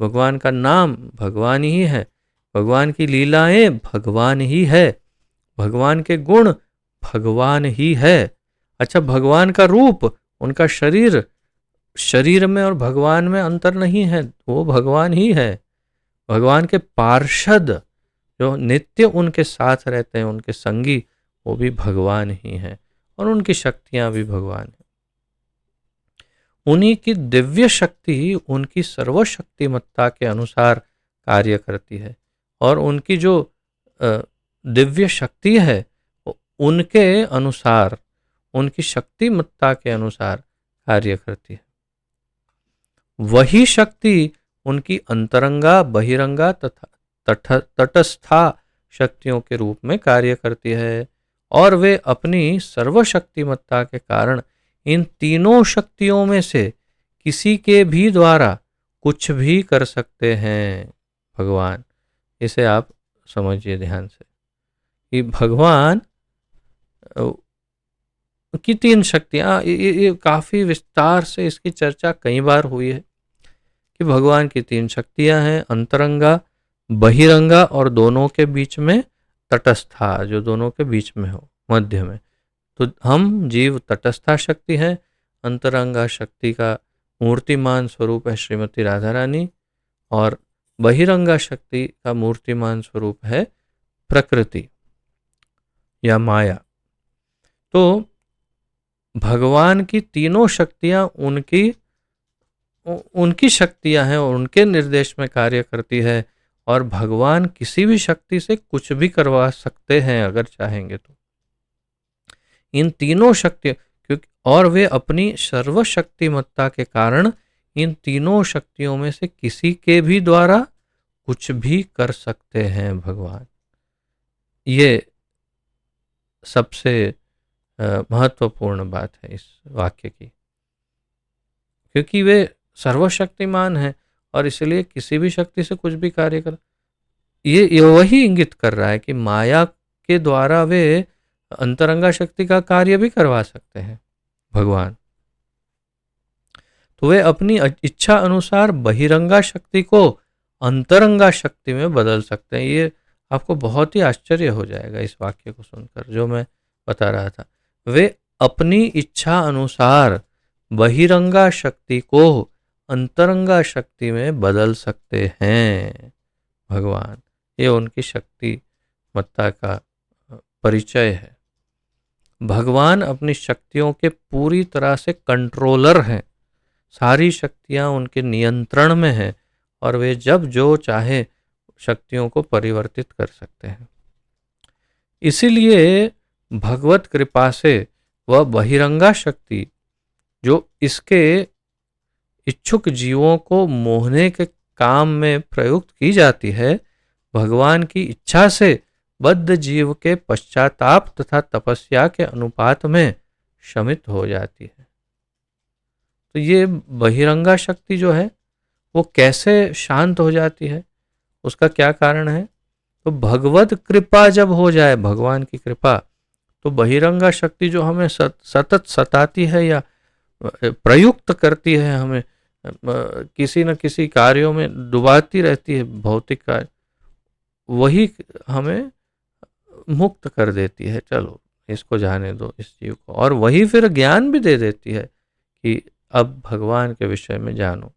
भगवान का नाम भगवान ही है, भगवान की लीलाएं भगवान ही है, भगवान के गुण भगवान ही है। अच्छा, भगवान का रूप, उनका शरीर, शरीर में और भगवान में अंतर नहीं है, वो भगवान ही है। भगवान के पार्षद जो नित्य उनके साथ रहते हैं, उनके संगी, वो भी भगवान ही हैं और उनकी शक्तियां भी भगवान हैं। उन्हीं की दिव्य शक्ति उनकी सर्वशक्तिमत्ता के अनुसार कार्य करती है और उनकी जो दिव्य शक्ति है उनके अनुसार, उनकी शक्तिमत्ता के अनुसार कार्य करती है। वही शक्ति उनकी अंतरंगा, बहिरंगा तथा तटस्था शक्तियों के रूप में कार्य करती है और वे अपनी सर्वशक्तिमत्ता के कारण इन तीनों शक्तियों में से किसी के भी द्वारा कुछ भी कर सकते हैं भगवान। इसे आप समझिए ध्यान से कि भगवान की तीन शक्तियाँ, ये काफ़ी विस्तार से इसकी चर्चा कई बार हुई है कि भगवान की तीन शक्तियाँ हैं, अंतरंगा, बहिरंगा और दोनों के बीच में तटस्था, जो दोनों के बीच में हो, मध्य में। तो हम जीव तटस्था शक्ति हैं। अंतरंगा शक्ति का मूर्तिमान स्वरूप है श्रीमती राधा रानी, और बहिरंगा शक्ति का मूर्तिमान स्वरूप है प्रकृति या माया। तो भगवान की तीनों शक्तियाँ उनकी शक्तियाँ हैं और उनके निर्देश में कार्य करती है, और भगवान किसी भी शक्ति से कुछ भी करवा सकते हैं अगर चाहेंगे तो। इन तीनों शक्तियों, क्योंकि और वे अपनी सर्वशक्तिमत्ता के कारण इन तीनों शक्तियों में से किसी के भी द्वारा कुछ भी कर सकते हैं भगवान। ये सबसे महत्वपूर्ण बात है इस वाक्य की, क्योंकि वे सर्वशक्तिमान है और इसलिए किसी भी शक्ति से कुछ भी कार्य कर, ये वही इंगित कर रहा है कि माया के द्वारा वे अंतरंगा शक्ति का कार्य भी करवा सकते हैं भगवान। तो वे अपनी इच्छा अनुसार बहिरंगा शक्ति को अंतरंगा शक्ति में बदल सकते हैं। ये आपको बहुत ही आश्चर्य हो जाएगा इस वाक्य को सुनकर, जो मैं बता रहा था। वे अपनी इच्छा अनुसार बहिरंगा शक्ति को अंतरंगा शक्ति में बदल सकते हैं भगवान। ये उनकी शक्तिमत्ता का परिचय है। भगवान अपनी शक्तियों के पूरी तरह से कंट्रोलर हैं। सारी शक्तियाँ उनके नियंत्रण में हैं और वे जब जो चाहे शक्तियों को परिवर्तित कर सकते हैं। इसीलिए भगवत कृपा से वह बहिरंगा शक्ति जो इसके इच्छुक जीवों को मोहने के काम में प्रयुक्त की जाती है, भगवान की इच्छा से बद्ध जीव के पश्चाताप तथा तपस्या के अनुपात में शमित हो जाती है। तो ये बहिरंगा शक्ति जो है वो कैसे शांत हो जाती है, उसका क्या कारण है? तो भगवत कृपा जब हो जाए, भगवान की कृपा, तो बहिरंगा शक्ति जो हमें सतत सताती है या प्रयुक्त करती है, हमें किसी न किसी कार्यों में डुबाती रहती है, भौतिक कार्य, वही हमें मुक्त कर देती है। चलो इसको जाने दो इस जीव को, और वही फिर ज्ञान भी दे देती है कि अब भगवान के विषय में जानो।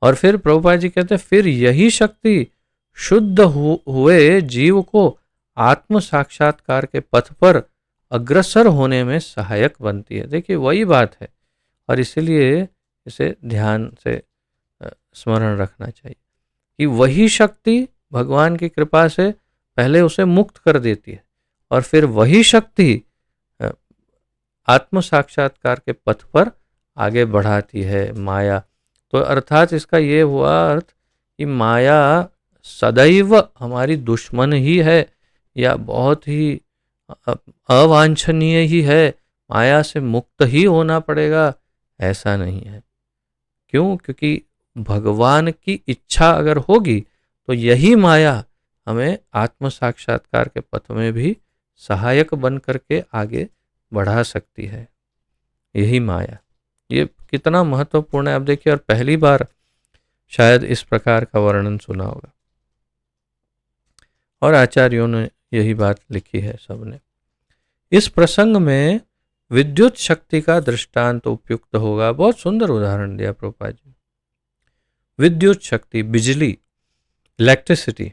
और फिर प्रभुपाद जी कहते हैं फिर यही शक्ति शुद्ध हुए जीव को आत्म साक्षात्कार के पथ पर अग्रसर होने में सहायक बनती है। देखिए वही बात है, और इसलिए इसे ध्यान से स्मरण रखना चाहिए कि वही शक्ति भगवान की कृपा से पहले उसे मुक्त कर देती है और फिर वही शक्ति आत्म साक्षात्कार के पथ पर आगे बढ़ाती है माया। तो अर्थात इसका ये हुआ अर्थ कि माया सदैव हमारी दुश्मन ही है या बहुत ही अवांछनीय ही है, माया से मुक्त ही होना पड़ेगा, ऐसा नहीं है। क्यों? क्योंकि भगवान की इच्छा अगर होगी तो यही माया हमें आत्म साक्षात्कार के पथ में भी सहायक बन करके आगे बढ़ा सकती है। यही माया, ये कितना महत्वपूर्ण है आप देखिए। और पहली बार शायद इस प्रकार का वर्णन सुना होगा, और आचार्यों ने यही बात लिखी है सबने। इस प्रसंग में विद्युत शक्ति का दृष्टांत उपयुक्त होगा। बहुत सुंदर उदाहरण दिया प्रभुपाद जी। विद्युत शक्ति, बिजली, इलेक्ट्रिसिटी।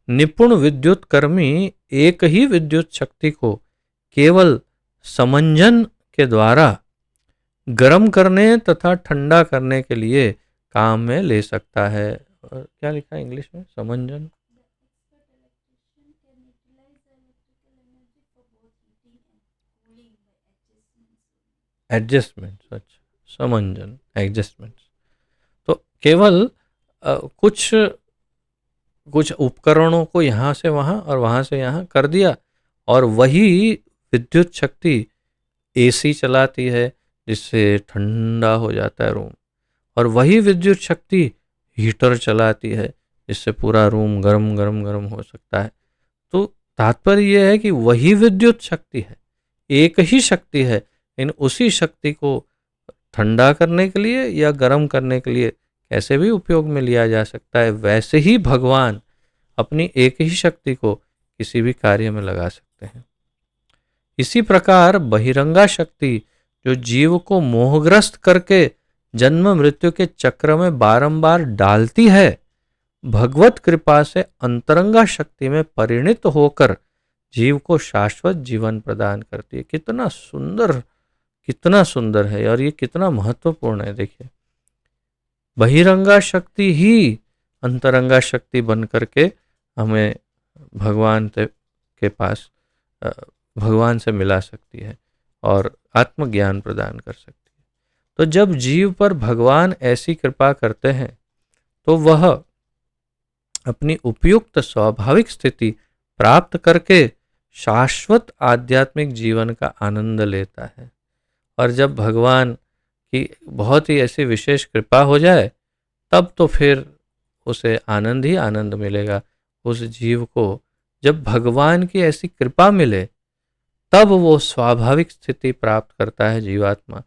निपुण विद्युत कर्मी एक ही विद्युत शक्ति को केवल समंजन के द्वारा गर्म करने तथा ठंडा करने के लिए काम में ले सकता है। और क्या लिखा है इंग्लिश में? समंजन, एडजस्टमेंट, अच्छा, समंजन, एडजस्टमेंट। तो केवल कुछ उपकरणों को यहाँ से वहाँ और वहाँ से यहाँ कर दिया, और वही विद्युत शक्ति एसी चलाती है, जिससे ठंडा हो जाता है रूम, और वही विद्युत शक्ति हीटर चलाती है जिससे पूरा रूम गर्म गर्म गर्म हो सकता है। तो तात्पर्य यह है कि वही विद्युत शक्ति है, एक ही शक्ति है, इन उसी शक्ति को ठंडा करने के लिए या गर्म करने के लिए कैसे भी उपयोग में लिया जा सकता है। वैसे ही भगवान अपनी एक ही शक्ति को किसी भी कार्य में लगा सकते हैं। इसी प्रकार बहिरंगा शक्ति जो जीव को मोहग्रस्त करके जन्म मृत्यु के चक्र में बारंबार डालती है, भगवत कृपा से अंतरंगा शक्ति में परिणित होकर जीव को शाश्वत जीवन प्रदान करती है। कितना सुंदर है और ये कितना महत्वपूर्ण है। देखिए, बहिरंगा शक्ति ही अंतरंगा शक्ति बन करके हमें भगवान के पास भगवान से मिला सकती है और आत्मज्ञान प्रदान कर सकती है। तो जब जीव पर भगवान ऐसी कृपा करते हैं तो वह अपनी उपयुक्त स्वाभाविक स्थिति प्राप्त करके शाश्वत आध्यात्मिक जीवन का आनंद लेता है। और जब भगवान की बहुत ही ऐसी विशेष कृपा हो जाए तब तो फिर उसे आनंद ही आनंद मिलेगा। उस जीव को जब भगवान की ऐसी कृपा मिले तब वो स्वाभाविक स्थिति प्राप्त करता है जीवात्मा,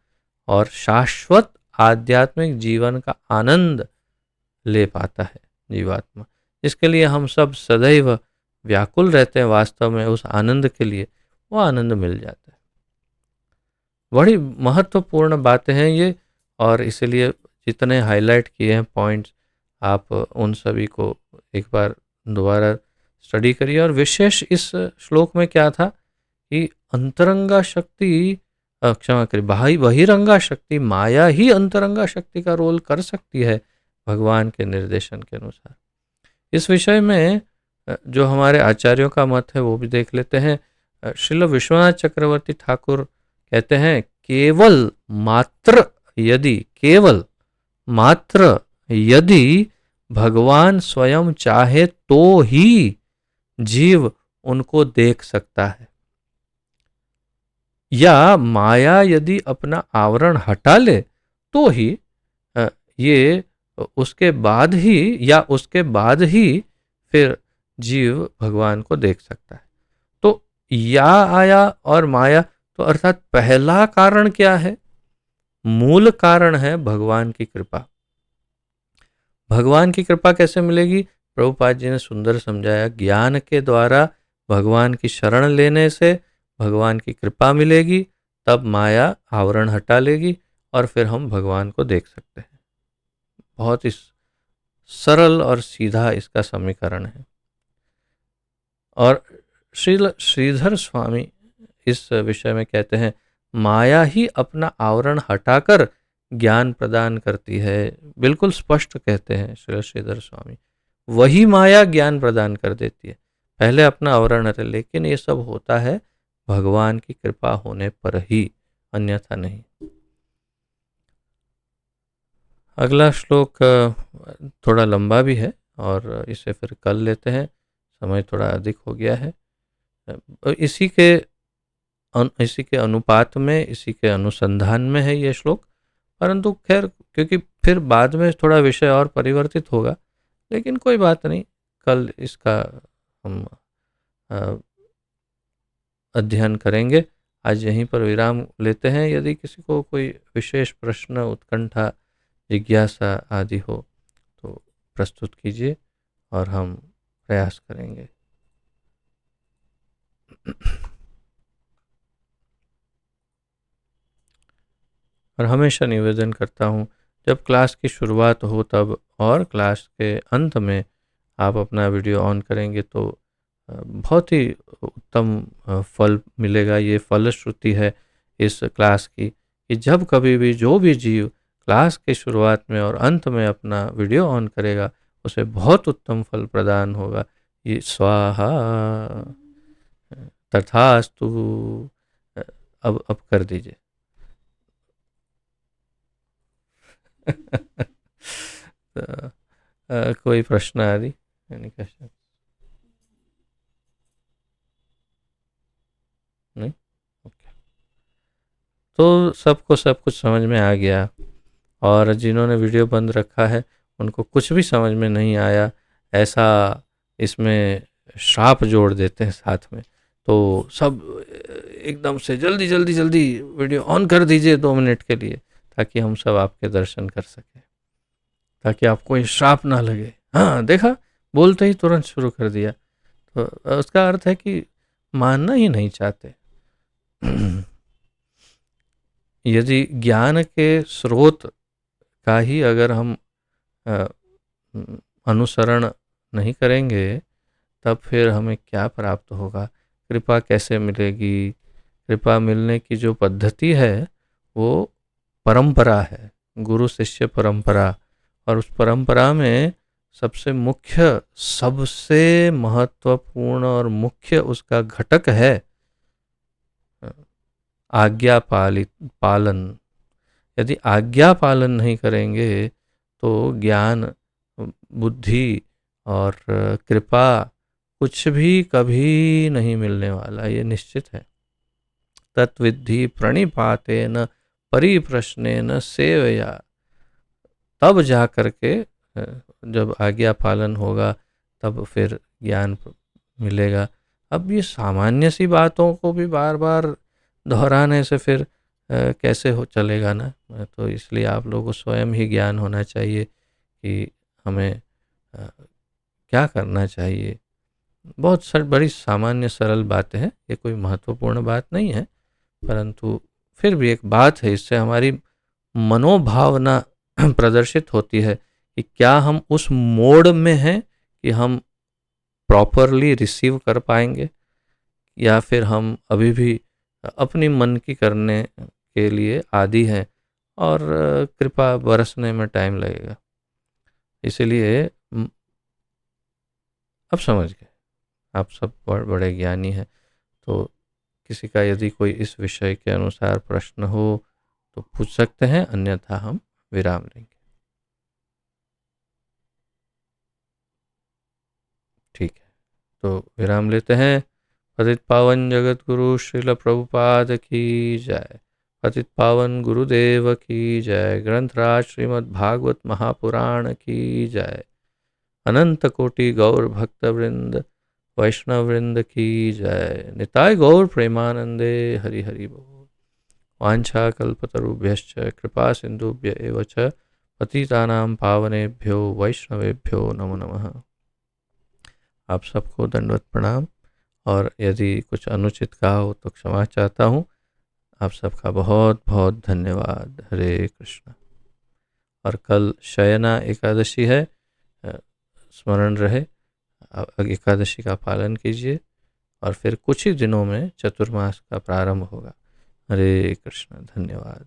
और शाश्वत आध्यात्मिक जीवन का आनंद ले पाता है जीवात्मा, जिसके लिए हम सब सदैव व्याकुल रहते हैं। वास्तव में उस आनंद के लिए वो आनंद मिल जाता है। बड़ी महत्वपूर्ण बातें हैं ये, और इसलिए जितने हाईलाइट किए हैं पॉइंट्स, आप उन सभी को एक बार दोबारा स्टडी करिए। और विशेष इस श्लोक में क्या था कि अंतरंगा शक्ति, क्षमा करिए, बहिरंगा शक्ति, माया ही अंतरंगा शक्ति का रोल कर सकती है भगवान के निर्देशन के अनुसार। इस विषय में जो हमारे आचार्यों का मत है वो भी देख लेते हैं। श्रील विश्वनाथ चक्रवर्ती ठाकुर कहते हैं, केवल मात्र यदि भगवान स्वयं चाहे तो ही जीव उनको देख सकता है, या माया यदि अपना आवरण हटा ले तो ही ये उसके बाद ही फिर जीव भगवान को देख सकता है। तो या आया और माया, तो अर्थात पहला कारण क्या है? मूल कारण है भगवान की कृपा। भगवान की कृपा कैसे मिलेगी? प्रभुपाद जी ने सुंदर समझाया, ज्ञान के द्वारा भगवान की शरण लेने से भगवान की कृपा मिलेगी, तब माया आवरण हटा लेगी और फिर हम भगवान को देख सकते हैं। बहुत ही सरल और सीधा इसका समीकरण है। और श्रीधर स्वामी इस विषय में कहते हैं, माया ही अपना आवरण हटाकर ज्ञान प्रदान करती है। बिल्कुल स्पष्ट कहते हैं श्रीधर स्वामी, वही माया ज्ञान प्रदान कर देती है, पहले अपना आवरण हटे। लेकिन ये सब होता है भगवान की कृपा होने पर ही, अन्यथा नहीं। अगला श्लोक थोड़ा लंबा भी है और इसे फिर कल लेते हैं, समय थोड़ा अधिक हो गया है। इसी के अनुपात में, इसी के अनुसंधान में है ये श्लोक, परंतु खैर क्योंकि फिर बाद में थोड़ा विषय और परिवर्तित होगा, लेकिन कोई बात नहीं, कल इसका हम अध्ययन करेंगे। आज यहीं पर विराम लेते हैं। यदि किसी को कोई विशेष प्रश्न, उत्कंठा, जिज्ञासा आदि हो तो प्रस्तुत कीजिए और हम प्रयास करेंगे। और हमेशा निवेदन करता हूँ, जब क्लास की शुरुआत हो तब और क्लास के अंत में आप अपना वीडियो ऑन करेंगे तो बहुत ही उत्तम फल मिलेगा। ये फलश्रुति है इस क्लास की कि जब कभी भी जो भी जीव क्लास के शुरुआत में और अंत में अपना वीडियो ऑन करेगा उसे बहुत उत्तम फल प्रदान होगा। ये स्वाहा तथास्तु। अब कर दीजिए। तो, कोई प्रश्न आदि नहीं? ओके, तो सबको सब कुछ समझ में आ गया, और जिन्होंने वीडियो बंद रखा है उनको कुछ भी समझ में नहीं आया, ऐसा इसमें श्राप जोड़ देते हैं साथ में। तो सब एकदम से जल्दी जल्दी जल्दी वीडियो ऑन कर दीजिए 2 मिनट के लिए, ताकि हम सब आपके दर्शन कर सकें, ताकि आपको ये श्राप ना लगे। हाँ देखा, बोलते ही तुरंत शुरू कर दिया। तो उसका अर्थ है कि मानना ही नहीं चाहते। यदि ज्ञान के स्रोत का ही अगर हम अनुसरण नहीं करेंगे, तब फिर हमें क्या प्राप्त होगा, कृपा कैसे मिलेगी। कृपा मिलने की जो पद्धति है वो परंपरा है, गुरु शिष्य परंपरा। और उस परंपरा में सबसे मुख्य, सबसे महत्वपूर्ण और मुख्य उसका घटक है आज्ञा पालन। यदि आज्ञा पालन नहीं करेंगे तो ज्ञान, बुद्धि और कृपा कुछ भी कभी नहीं मिलने वाला, ये निश्चित है। तत्विद्धि प्रणिपातेन परिप्रश्नेन सेवया, तब जा करके जब आज्ञा पालन होगा तब फिर ज्ञान मिलेगा। अब ये सामान्य सी बातों को भी बार बार दोहराने से फिर कैसे हो चलेगा ना। तो इसलिए आप लोगों को स्वयं ही ज्ञान होना चाहिए कि हमें क्या करना चाहिए। बहुत बड़ी सामान्य सरल बातें हैं, ये कोई महत्वपूर्ण बात नहीं है, परंतु फिर भी एक बात है, इससे हमारी मनोभावना प्रदर्शित होती है कि क्या हम उस मोड में हैं कि हम प्रॉपरली रिसीव कर पाएंगे, या फिर हम अभी भी अपनी मन की करने के लिए आदी हैं और कृपा बरसने में टाइम लगेगा। इसलिए अब समझ गए, आप सब बड़े ज्ञानी हैं। तो किसी का यदि कोई इस विषय के अनुसार प्रश्न हो तो पूछ सकते हैं, अन्यथा हम विराम लेंगे। ठीक है, तो विराम लेते हैं। पतित पावन जगत गुरु श्रील प्रभुपाद की जय। पतित पावन गुरुदेव की जय। ग्रंथराज श्रीमद् भागवत महापुराण की जय। अनंत कोटि गौर भक्त वृंद वैष्णव वृंद की जय। निताय गौर प्रेमानंदे हरि हरि बोल। वांछा कल्पतरुभ्यश्च कृपा सिंधुभ्य एव च पतितानां पावनेभ्यो वैष्णवेभ्यो नमो नमः। आप सबको दंडवत प्रणाम, और यदि कुछ अनुचित कहा हो तो क्षमा चाहता हूँ। आप सबका बहुत बहुत धन्यवाद। हरे कृष्ण। और कल शयना एकादशी है, स्मरण रहे, एकादशी का पालन कीजिए, और फिर कुछ ही दिनों में चतुर्मास का प्रारंभ होगा। हरे कृष्ण, धन्यवाद।